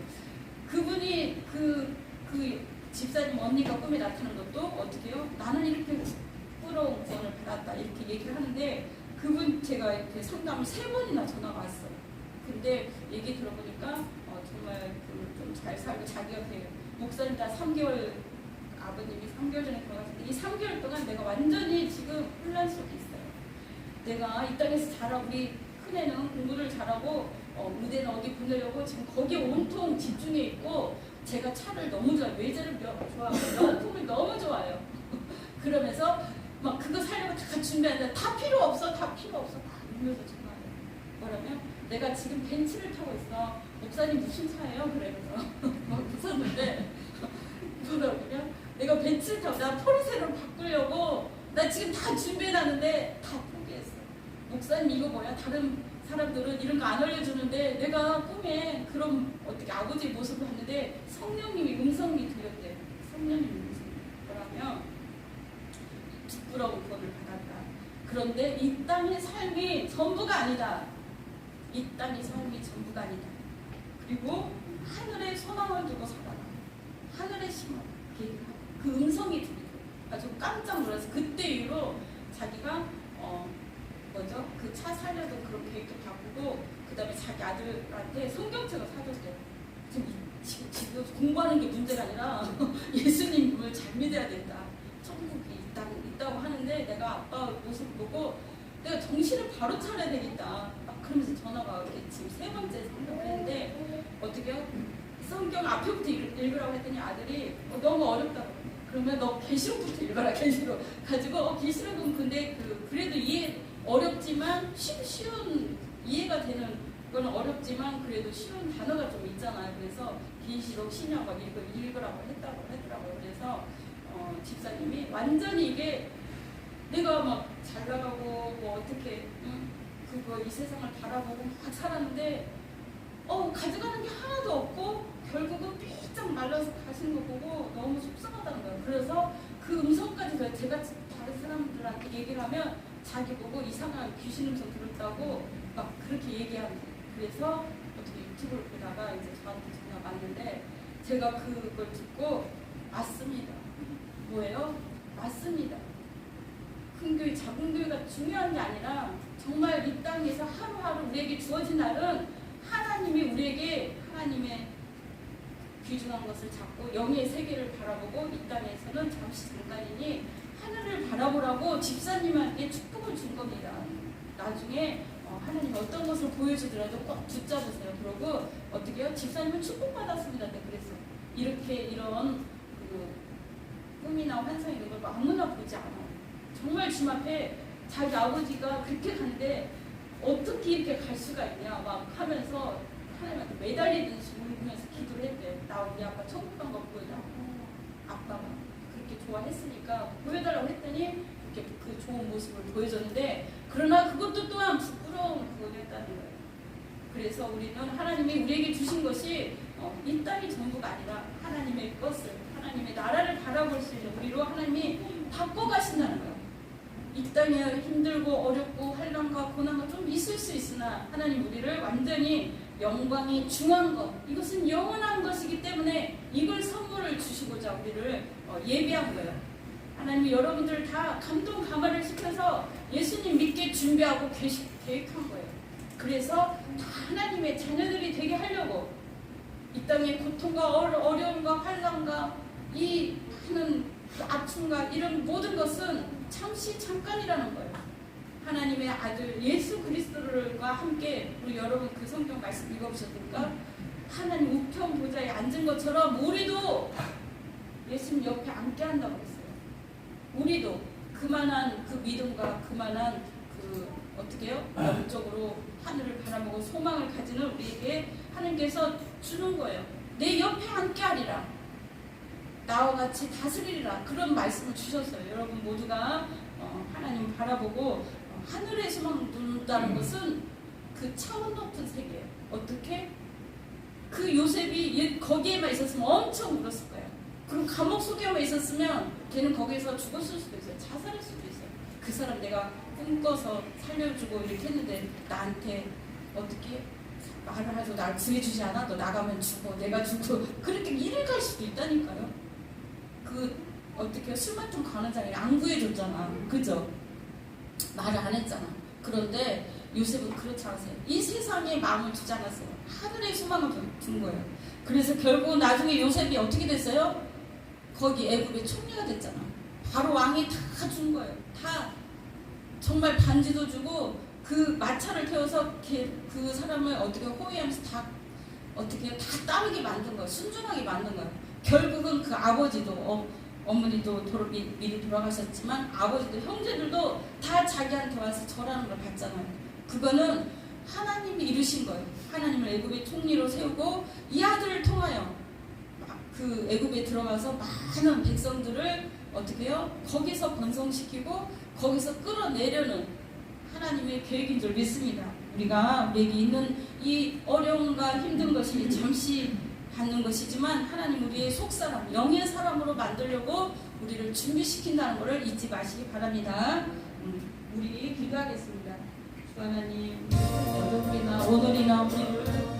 Speaker 1: 그분이 그 집사님 언니가 꿈에 나타난 것도 어떻게 해요? 나는 이렇게 부끄러운 구원을 받았다 이렇게 얘기를 하는데 그분 제가 이렇게 상담을 3번이나 전화가 왔어요. 근데 얘기 들어보니까 정말 좀 잘 살고 자기가 목사님 다 3개월 아버님이 3개월 전에 돌아가셨는데 이 3개월 동안 내가 완전히 지금 혼란 속에 있어요. 내가 이 땅에서 자라고 우리 큰애는 공부를 잘하고 무대는 어디 보내려고 지금 거기에 온통 집중해 있고 제가 차를 너무 좋아해요. 외제를 좋아하고 명품을 너무 좋아해요. 그러면서 막 그거 사려고 다 준비하는데 다 필요 없어. 막 이러면서 전화해요. 뭐라면 내가 지금 벤츠를 타고 있어. 목사님 무슨 차예요? 그러면서 막 웃었는데 뭐라고요? 내가 벤츠를 타고 나 포르쉐로 바꾸려고 나 지금 다 준비해놨는데 다 포기했어. 목사님 이거 뭐야? 다른 사람들은 이런 거 안 알려주는데 내가 꿈에 그런 어떻게 아버지의 모습을 봤는데 성령님이 음성이 들렸대. 성령님이 음성이 뭐라면 부끄러운 구원을 받았다. 그런데 이 땅의 삶이 전부가 아니다. 이 땅의 삶이 전부가 아니다. 그리고 하늘에 소망을 두고 살아라. 하늘에 심어. 그 음성이 들리고 아주 깜짝 놀라서 그때 이후로 자기가 그 차 살려던 그런 계획도 바꾸고 그 다음에 자기 아들한테 성경책을 사줬대요. 지금 공부하는 게 문제가 아니라 예수님을 잘 믿어야 된다. 천국이 있다고 하는데 내가 아빠 모습 보고 내가 정신을 바로 차려야 되겠다. 막 그러면서 전화가 이렇게 지금 3번째 상담을 했는데 어떻게요? 성경 앞에부터 읽으라고 했더니 아들이 너무 어렵다고. 그러면 너 계시록부터 읽어라. 계시록 가지고 계시록은 근데 그래도 어렵지만 쉬운 이해가 되는 건 어렵지만 그래도 쉬운 단어가 좀 있잖아요. 그래서 계시록 신약 막 읽으라고 했더라고요. 그래서 집사님이 완전히 이게 내가 막 잘 나가고 뭐 어떻게 이 세상을 바라보고 막 살았는데 가져가는 게 하나도 없고 결국은 삐쩍 말라서 가시는 거 보고 너무 속상하다는 거예요. 그래서 그 음성까지 제가 다른 사람들한테 얘기를 하면 자기 보고 이상한 귀신 음성 들었다고 막 그렇게 얘기하는 거예요. 그래서 어떻게 유튜브를 보다가 이제 저한테 전화가 왔는데 제가 그걸 듣고 맞습니다. 뭐예요? 맞습니다. 큰 교회, 작은 교회가 중요한 게 아니라 정말 이 땅에서 하루하루 우리에게 주어진 날은 하나님이 우리에게 하나님의 귀중한 것을 잡고 영의 세계를 바라보고 이 땅에서는 잠시 잠깐이니 하늘을 바라보라고 집사님한테 축복을 준 겁니다. 나중에 하나님 어떤 것을 보여주더라도 꼭 붙잡으세요. 그러고 어떻게 해요? 집사님은 축복받았습니다. 그래서 이런 꿈이나 환상이 있는 걸 아무나 보지 않아요. 정말 집 앞에 자기 아버지가 그렇게 간데 어떻게 이렇게 갈 수가 있냐 막 하면서 하나님한테 매달리듯이 우리 보면서 기도를 했대요. 나 우리 아빠 천국 간 거 보여달라고. 아빠가 그렇게 좋아했으니까 보여달라고 했더니 이렇게 그 좋은 모습을 보여줬는데, 그러나 그것도 또한 부끄러운 그거였다는 거예요. 그래서 우리는 하나님이 우리에게 주신 것이 이 땅이 전부가 아니라 하나님의 것을, 하나님의 나라를 바라볼 수 있는 우리로 하나님이 바꿔가신다는 거예요. 이 땅이 힘들고 어렵고 환난과 고난과 좀 있을 수 있으나 하나님 우리를 완전히 영광이 중한 것, 이것은 영원한 것이기 때문에 이걸 선물을 주시고자 우리를 예비한 거예요. 하나님이 여러분들 다 감동 감화를 시켜서 예수님 믿게 준비하고 계획한 거예요. 그래서 다 하나님의 자녀들이 되게 하려고 이 땅의 고통과 어려움과 환난과 이 하는 그 아픔과 이런 모든 것은 잠시 잠깐이라는 거예요. 하나님의 아들 예수 그리스도와 함께, 우리 여러분 그 성경 말씀 읽어보셨습니까? 하나님 우편 보좌에 앉은 것처럼 우리도 예수님 옆에 앉게 한다고 했어요. 우리도 그만한 그 믿음과 그만한 그 어떻게 해요? 영적으로 하늘을 바라보고 소망을 가지는 우리에게 하나님께서 주는 거예요. 내 옆에 앉게 하리라, 나와 같이 다스리리라, 그런 말씀을 주셨어요. 여러분 모두가 하나님 바라보고 하늘의 소망을 둔다는 것은 그 차원 높은 세계예요. 어떻게? 그 요셉이 거기에만 있었으면 엄청 울었을 거예요. 그리고 감옥 속에만 있었으면 걔는 거기서 죽었을 수도 있어요. 자살할 수도 있어요. 그 사람 내가 꿈꿔서 살려주고 이렇게 했는데 나한테 어떻게 말을 해서 날 구해주지 않아? 너 나가면 죽어, 내가 죽고, 그렇게 일을 갈 수도 있다니까요. 그 어떻게 술맛 가는 자리를 안 구해줬잖아, 그죠? 말을 안 했잖아. 그런데 요셉은 그렇지 않았어요. 이 세상에 마음을 두지 않았어요. 하늘의 소망을 둔 거예요. 그래서 결국 나중에 요셉이 어떻게 됐어요? 거기 애굽의 총리가 됐잖아. 바로 왕이 다 준 거예요. 다 정말 반지도 주고 그 마차를 태워서 그 사람을 어떻게 호위하면서 다 어떻게 다 따르게 만든 거예요. 순종하게 만든 거예요. 결국은 그 아버지도 어머니도 미리 돌아가셨지만 아버지도 형제들도 다 자기한테 와서 절하는 걸 봤잖아요. 그거는 하나님이 이루신 거예요. 하나님을 애굽의 총리로 세우고 이 아들을 통하여 그 애굽에 들어가서 많은 백성들을 어떻게 해요? 거기서 번성시키고 거기서 끌어내려는 하나님의 계획인 줄 믿습니다. 우리에게 있는 이 어려움과 힘든 것이 잠시 받는 것이지만 하나님 우리의 속사람, 영의 사람으로 만들려고 우리를 준비시킨다는 것을 잊지 마시기 바랍니다. 우리 기도하겠습니다. 주 하나님, 오늘이나 우리를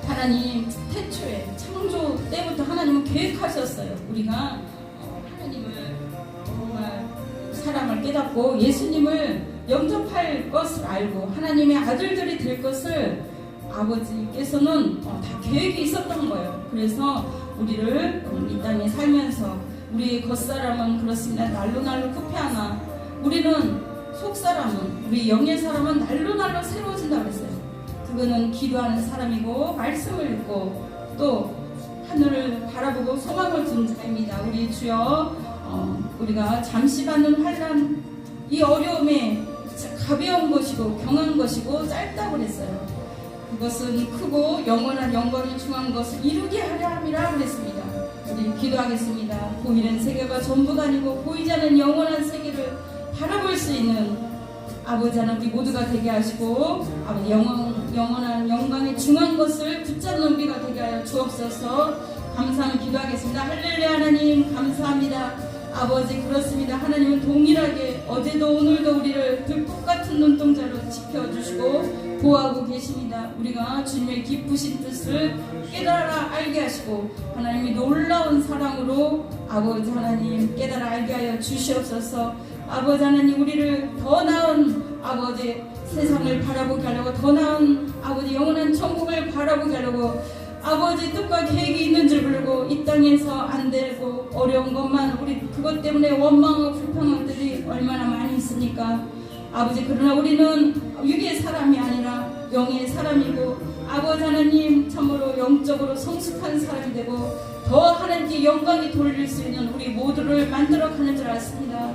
Speaker 1: 하나님 태초에 창조 때부터 하나님은 계획하셨어요. 우리가 하나님을 정말 사랑을 깨닫고 예수님을 영접할 것을 알고 하나님의 아들들이 될 것을 아버지께서는 다 계획이 있었던 거예요. 그래서 우리를 이 땅에 살면서 우리의 겉사람은 그렇습니다. 날로 후패하나 우리는 속사람은, 우리 영의 사람은 날로 새로워진다고 했어요. 그거는 기도하는 사람이고 말씀을 읽고 또 하늘을 바라보고 소망을 둔 자입니다. 우리 주여, 우리가 잠시 받는 환난, 이 어려움에 가벼운 것이고 경한 것이고 짧다고 그랬어요. 그것은 크고 영원한 영광이 중한 것을 이루게 하려 함이라 그랬습니다. 우리 기도하겠습니다. 보이는 세계가 전부가 아니고 보이지 않는 영원한 세계를 바라볼 수 있는 아버지 하나님 우리 모두가 되게 하시고 아버지 영원한 영광이 중한 것을 붙잡는 우리가 되게 하여 주옵소서. 감사하며 기도하겠습니다. 할렐루야. 하나님 감사합니다. 아버지 그렇습니다. 하나님은 동일하게 어제도 오늘도 우리를 들꽃 같은 눈동자로 지켜주시고 보호하고 계십니다. 우리가 주님의 기쁘신 뜻을 깨달아 알게 하시고 하나님이 놀라운 사랑으로 아버지 하나님 깨달아 알게 하여 주시옵소서. 아버지 하나님 우리를 더 나은 아버지 세상을 바라보게 하려고, 더 나은 아버지 영원한 천국을 바라보게 하려고 아버지 뜻과 계획이 있는 줄 모르고 이 땅에서 안 되고 어려운 것만 우리 그것 때문에 원망하고 불평한 것들이 얼마나 많이 있습니까? 아버지 그러나 우리는 육의 사람이 아니라 영의 사람이고 아버지 하나님 참으로 영적으로 성숙한 사람이 되고 더 하나님께 영광이 돌릴 수 있는 우리 모두를 만들어가는 줄 알았습니다.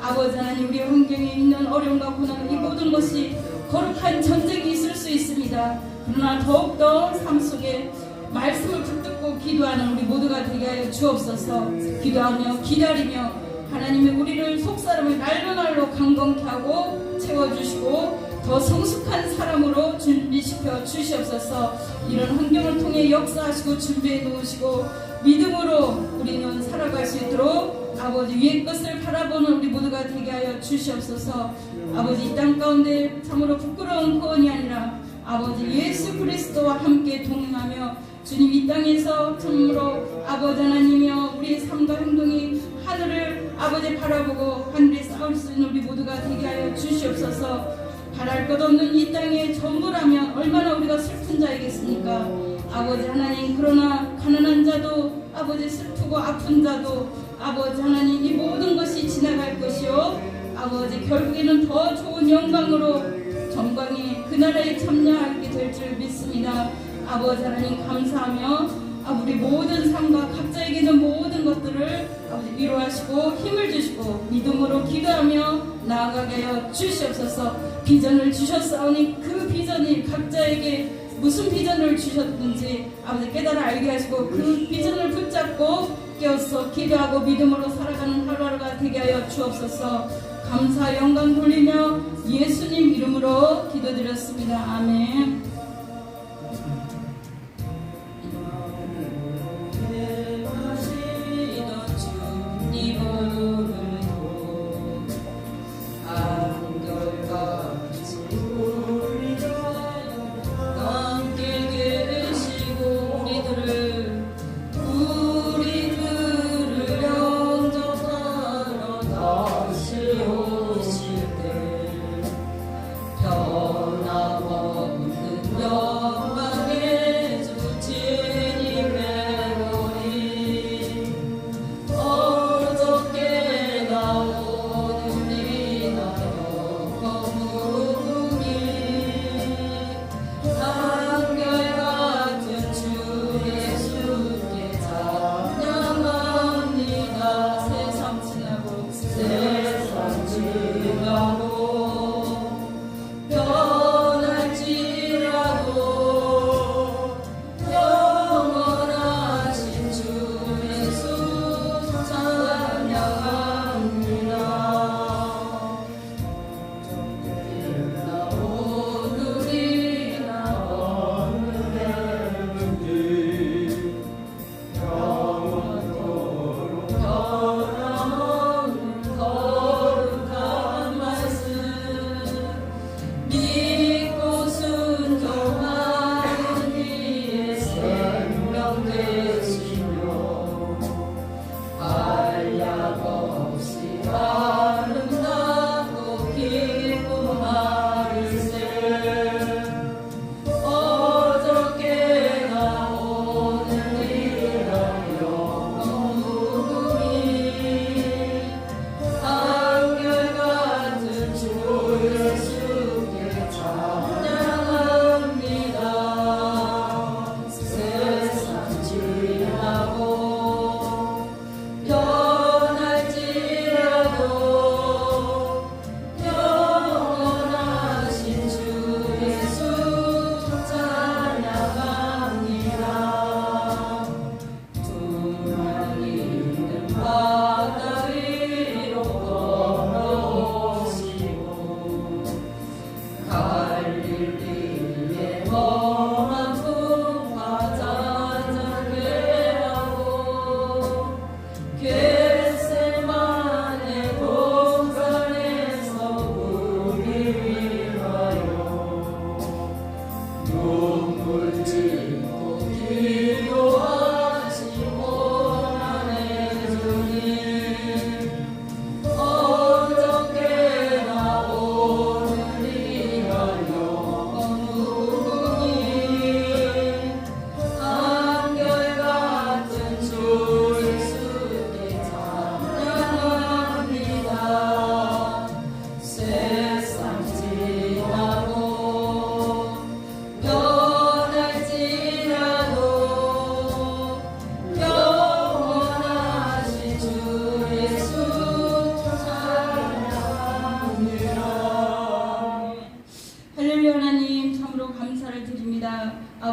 Speaker 1: 아버지 하나님, 우리 환경에 있는 어려움과 고난, 이 모든 것이 거룩한 전쟁이 있을 수 있습니다. 그러나 더욱더 삶 속에 말씀을 붙들고 기도하는 우리 모두가 되게 하여 주옵소서. 기도하며 기다리며 하나님의 우리를 속사람을 날로 날로 강건케 하고 채워주시고 더 성숙한 사람으로 준비시켜 주시옵소서. 이런 환경을 통해 역사하시고 준비해 놓으시고 믿음으로 우리는 살아갈 수 있도록 아버지 위의 것을 바라보는 우리 모두가 되게 하여 주시옵소서. 아버지 이 땅 가운데 참으로 부끄러운 구원이 아니라 아버지 예수 그리스도와 함께 동행하며 주님 이 땅에서 참으로 아버지 하나님이여 우리의 삶과 행동이 하늘을 아버지 바라보고 하늘에 싸울 수 있는 우리 모두가 되게 하여 주시옵소서. 바랄 것 없는 이 땅의 전부라면 얼마나 우리가 슬픈 자이겠습니까? 아버지 하나님, 그러나 가난한 자도 아버지 슬프고 아픈 자도 아버지 하나님 이 모든 것이 지나갈 것이요 아버지 결국에는 더 좋은 영광으로 정광의 그 나라에 참여하게 될 줄 믿습니다. 아버지 하나님 감사하며 우리 모든 삶과 각자에게는 모든 것들을 아버지 위로하시고 힘을 주시고 믿음으로 기도하며 나아가게 하여 주시옵소서. 비전을 주셨사오니 그 비전이 각자에게 무슨 비전을 주셨는지 아버지 깨달아 알게 하시고 그 비전을 붙잡고 깨어서 기도하고 믿음으로 살아가는 하루하루가 되게 하여 주옵소서. 감사 영광 돌리며 예수님 이름으로 기도드렸습니다. 아멘.
Speaker 4: 변함없는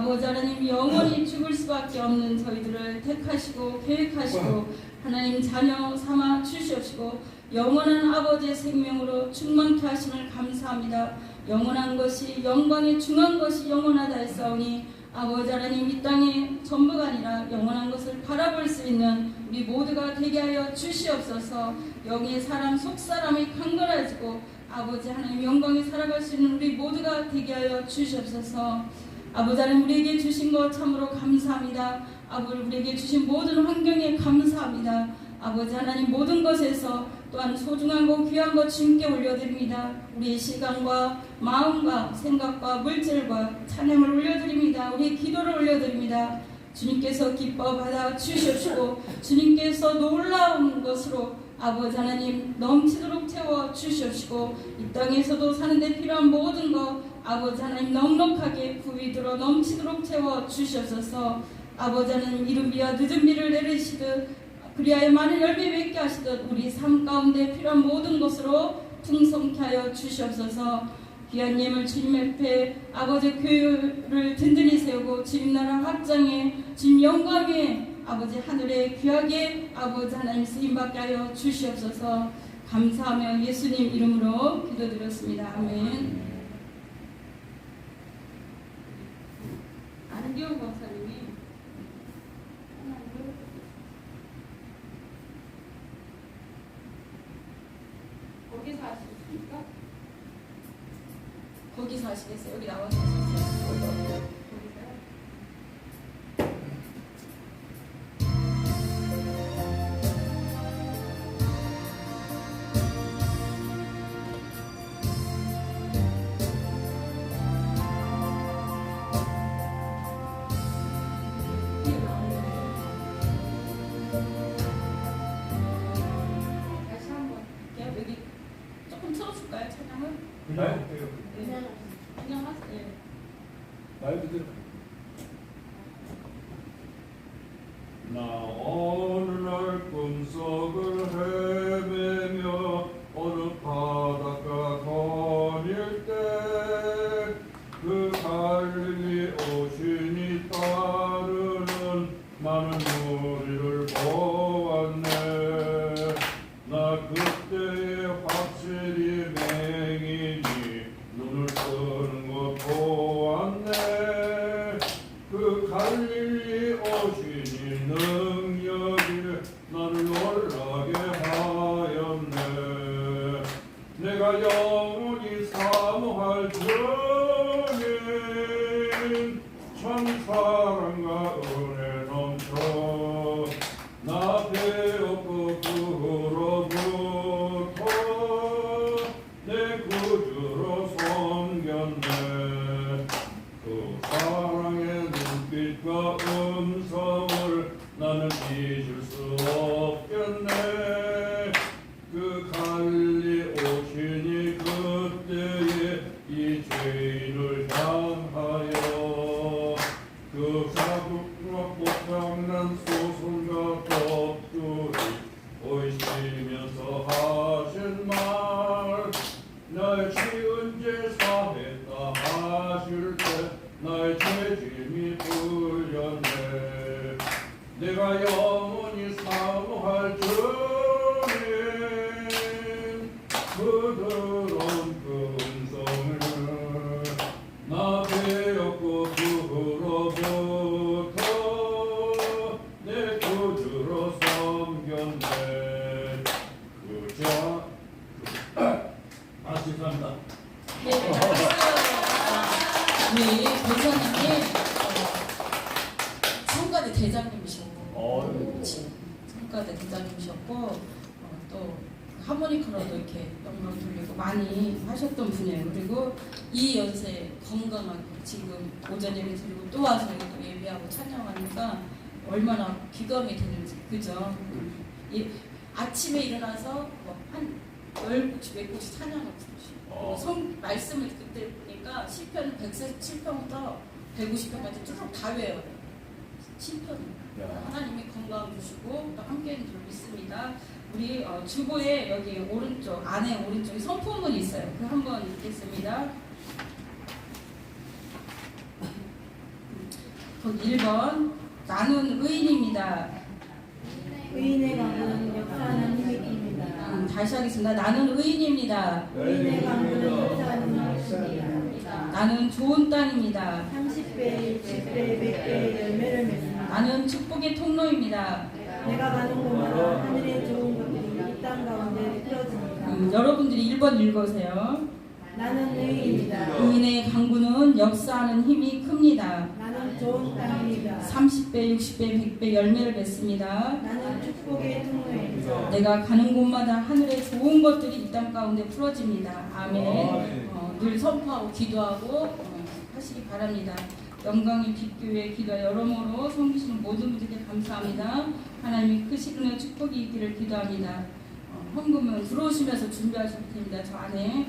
Speaker 1: 아버지 하나님 영원히 죽을 수밖에 없는 저희들을 택하시고 계획하시고 하나님 자녀 삼아 주시옵시고 영원한 아버지의 생명으로 충만케 하심을 감사합니다. 영원한 것이 영광의 중한 것이 영원하다 했사오니 아버지 하나님 이 땅의 전부가 아니라 영원한 것을 바라볼 수 있는 우리 모두가 되게 하여 주시옵소서. 여기에 사람 속사람이 강건해지고 아버지 하나님 영광에 살아갈 수 있는 우리 모두가 되게 하여 주시옵소서. 아버지 하나님 우리에게 주신 것 참으로 감사합니다. 아버지 우리에게 주신 모든 환경에 감사합니다. 아버지 하나님 모든 것에서 또한 소중하고 귀한 것 주님께 올려드립니다. 우리의 시간과 마음과 생각과 물질과 찬양을 올려드립니다. 우리의 기도를 올려드립니다. 주님께서 기뻐 받아 주시옵시고 주님께서 놀라운 것으로 아버지 하나님 넘치도록 채워 주시옵시고 이 땅에서도 사는데 필요한 모든 것 아버지 하나님 넉넉하게 부위 들어 넘치도록 채워 주시옵소서. 아버지 하나님 이른 비와 늦은 비를 내리시듯 그리하여 많은 열매 맺게 하시듯 우리 삶 가운데 필요한 모든 것으로 풍성케 하여 주시옵소서. 귀한 예물 주님 앞에 아버지 교회를 든든히 세우고 주님 나라 확장에 주님 영광에 아버지 하늘에 귀하게 아버지 하나님 쓰임받게 하여 주시옵소서. 감사하며 예수님 이름으로 기도드렸습니다. 아멘. 안기영 박사님이 거기서 하시겠습니까? 거기서 하시겠어요? 여기 나와서 하시겠어요? 다시 한번 여기 조금 틀어줄까요? 찬양을? 그냥 하세요.
Speaker 4: 말 그대로. 나 어느 날 꿈속을 헤매며 어느 바닷가 거닐 때 그 갈릴리 오신이 따르는 많은 무리를 보았네. 나 그때에 확실히 맹인이 눈을 뜨는 것 보았네. 그 갈릴리 오시니 능력이 나를 놀라게 하였네. 내가 영원히 사모할 주님 참 사랑과 은혜 넘쳐 나 배웠고 그로부터 내 구주로 섬겼네. 그 사랑의 눈빛과 음성을 나는 잊을 수 없겠네. 그 갈릴리 오시니 그때에 이 죄인을 향하여 그 사국과 꽃장난 소설과 덕들이 오시면서 하신 말 나의 지은 죄 사했다 하실 때 나의 죄짐이 풀렸네. 내가 영원히 사모할 주님 부드러운 그 음성을 나 배웠고 그로부터 내 구주로 섬겼네. 그자 감사합니다.
Speaker 1: 네, 우리 권사님이 성가대 대장님이셨고, 성가대 대장님이셨고, 또 하모니카로도 이렇게 영광 돌리고 많이 하셨던 분이에요. 그리고 이 연세 건강하게 지금 오전 예배 드리고 또 와서 또 예배하고 찬양하니까 얼마나 귀감이 되는지, 그죠? 아침에 일어나서 한 10곡씩, 100곡씩 찬양을 부르시고 말씀을 그때 보니까 시편 147편부터 150편까지 쭉 다 외워요. 시편. 하나님이 건강 주시고 또 함께하는 줄 믿습니다. 우리 주보에 여기 오른쪽 안에 오른쪽에 선포문이 있어요. 그 한번 읽겠습니다. 거기 1번 나는 의인입니다.
Speaker 2: 의인의 강구는 역사하는 힘이 큽니다.
Speaker 1: 다시 하겠습니다. 나는 의인입니다.
Speaker 2: 의인의 강구는 역사하는 힘이 큽니다.
Speaker 1: 나는 좋은 땅입니다.
Speaker 2: 30배, 60배, 100배의 열매를 맺습니다.
Speaker 1: 나는 축복의 통로입니다.
Speaker 2: 내가 가는 곳마다 하늘의 좋은 것들이 이 땅 가운데 풀어집니다.
Speaker 1: 여러분들이 1번 읽으세요.
Speaker 2: 나는 의인입니다.
Speaker 1: 의인의 강구는 역사하는 힘이 큽니다.
Speaker 2: 나는 좋은 땅입니다.
Speaker 1: 30배, 60배, 100배 열매를 맺습니다.
Speaker 2: 나는 축복의 통로입니다.
Speaker 1: 내가 가는 곳마다 하늘의 좋은 것들이 이 땅 가운데 풀어집니다. 아멘. 늘 선포하고 기도하고 하시기 바랍니다. 영광의 빛교회 기도 여러모로 섬기시는 모든 분들께 감사합니다. 하나님이 크신 은혜 축복이 있기를 기도합니다. 헌금은 들어오시면서 준비하실 테니까 저 안에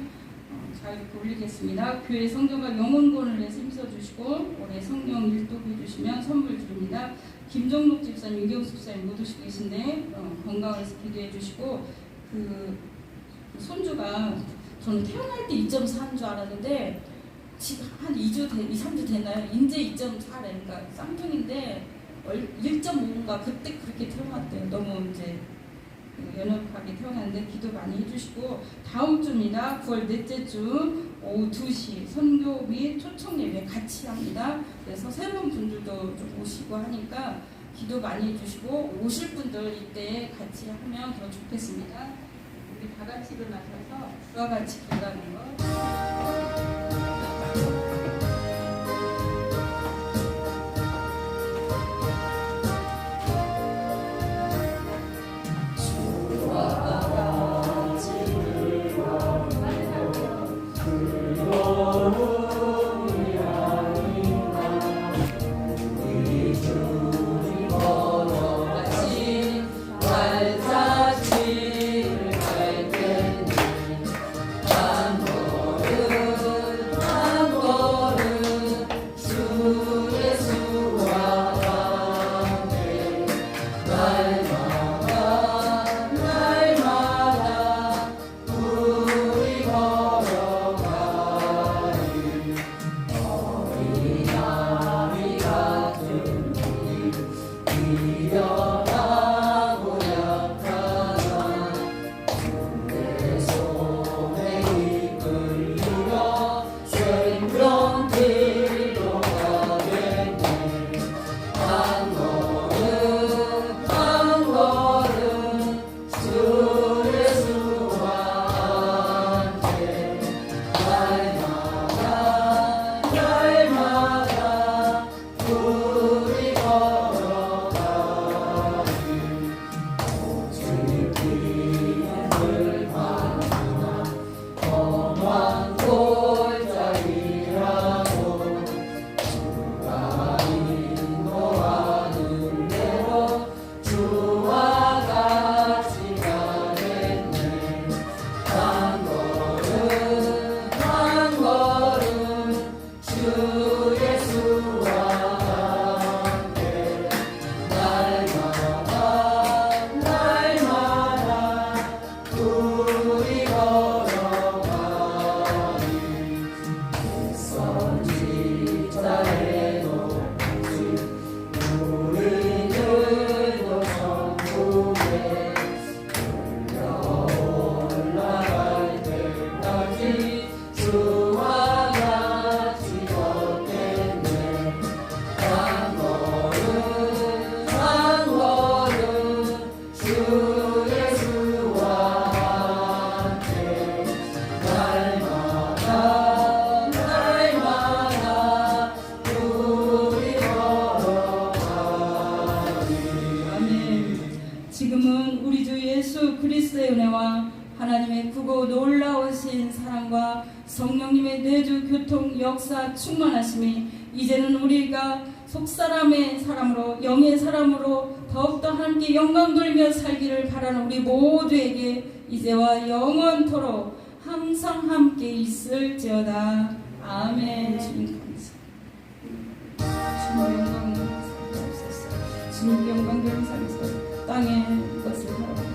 Speaker 1: 잘 이렇게 올리겠습니다. 교회 성경과 영혼권을 내서 힘써주시고 올해 성령 일독 해주시면 선물 드립니다. 김정록 집사님, 유경수 집사님 못 오시고 계신데 건강을 해서 기도해 주시고 그 손주가 저는 태어날 때 2.4인 줄 알았는데 지금 한 3주 됐나요? 인제 2.4래. 그러니까 쌍둥이인데 1.5인가 그때 그렇게 태어났대요. 너무 이제 연약하게 태어났는데 기도 많이 해주시고 다음 주입니다. 9월 넷째 주 오후 2시 선교 및 초청 예배 같이 합니다. 그래서 새로운 분들도 좀 오시고 하니까 기도 많이 해주시고 오실 분들 이때 같이 하면 더 좋겠습니다. 우리 다 같이 일어나셔서 주와 같이 기도하는 것. 지금은 우리 주 예수 그리스도의 은혜와 하나님의 크고 놀라우신 사랑과 성령님의 내주 교통 역사 충만하심이 이제는 우리가 속사람의 사람으로 영의 사람으로 더욱더 함께 영광 돌며 살기를 바라는 우리 모두에게 이제와 영원토록 항상 함께 있을지어다. 아멘. 주님 감사. 주님 영광 되는 삶에서 땅의 것을 바라고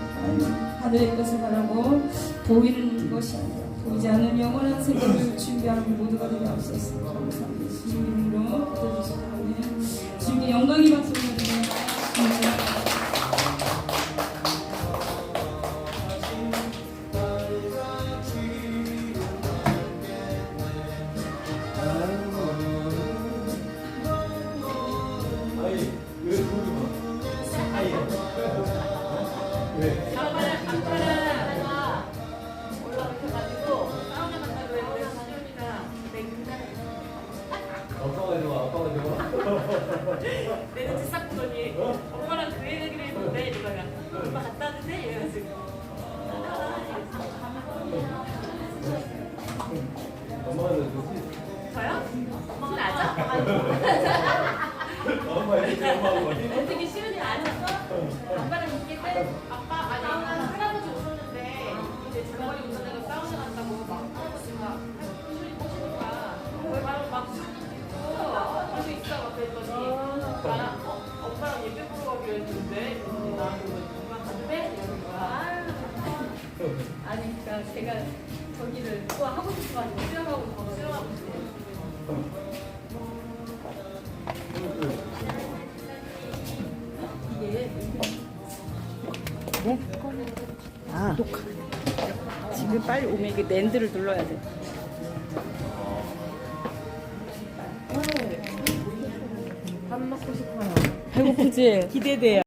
Speaker 1: 하늘의 것을 바라고 보이는 것이 아니라 보이지 않는 영원한 생각을 준비하는 모두가 되게 앞서서 감사합니다. 주님 이름으로 기도해 주시기 바랍니다. 주님께 영광의 박수 올려드립니다.
Speaker 4: 아니 왜 그러지 마? 아니 왜? 아빠가 좋아 아빠가 좋아.
Speaker 5: 내 눈치 싹 보더니 엄마랑 그 얘기를 했는데 이러다가 엄마 갔다 왔는데 이래가지고
Speaker 4: 엄마가 좋지?
Speaker 5: 저요? 나죠?
Speaker 4: 엄마 이렇게 엄마하고 어디?
Speaker 5: 어떻게 시은이 아셨어? 아빠랑 있을 때 아빠 아니 할아버지 오셨는데 이제 장모님 오셔서 사우나 간다고 막 할아버지가 시은이 꼬시니까 바로 막 하고 있어 막 그랬더니 나랑 엄마랑 예배 보러 가기로 했는데 그랬더니 나한테 엄마 가도 돼? 이러는 거야.
Speaker 2: 아니 그러니까 제가 저기를 또 하고 싶어가지고 수영하고
Speaker 5: 수영하고 있어.
Speaker 2: 이게
Speaker 1: 지금 빨리 오면 이게 랜드를 눌러야 돼.
Speaker 2: 밥 먹고 싶어요.
Speaker 1: 배고프지?
Speaker 2: 기대돼요.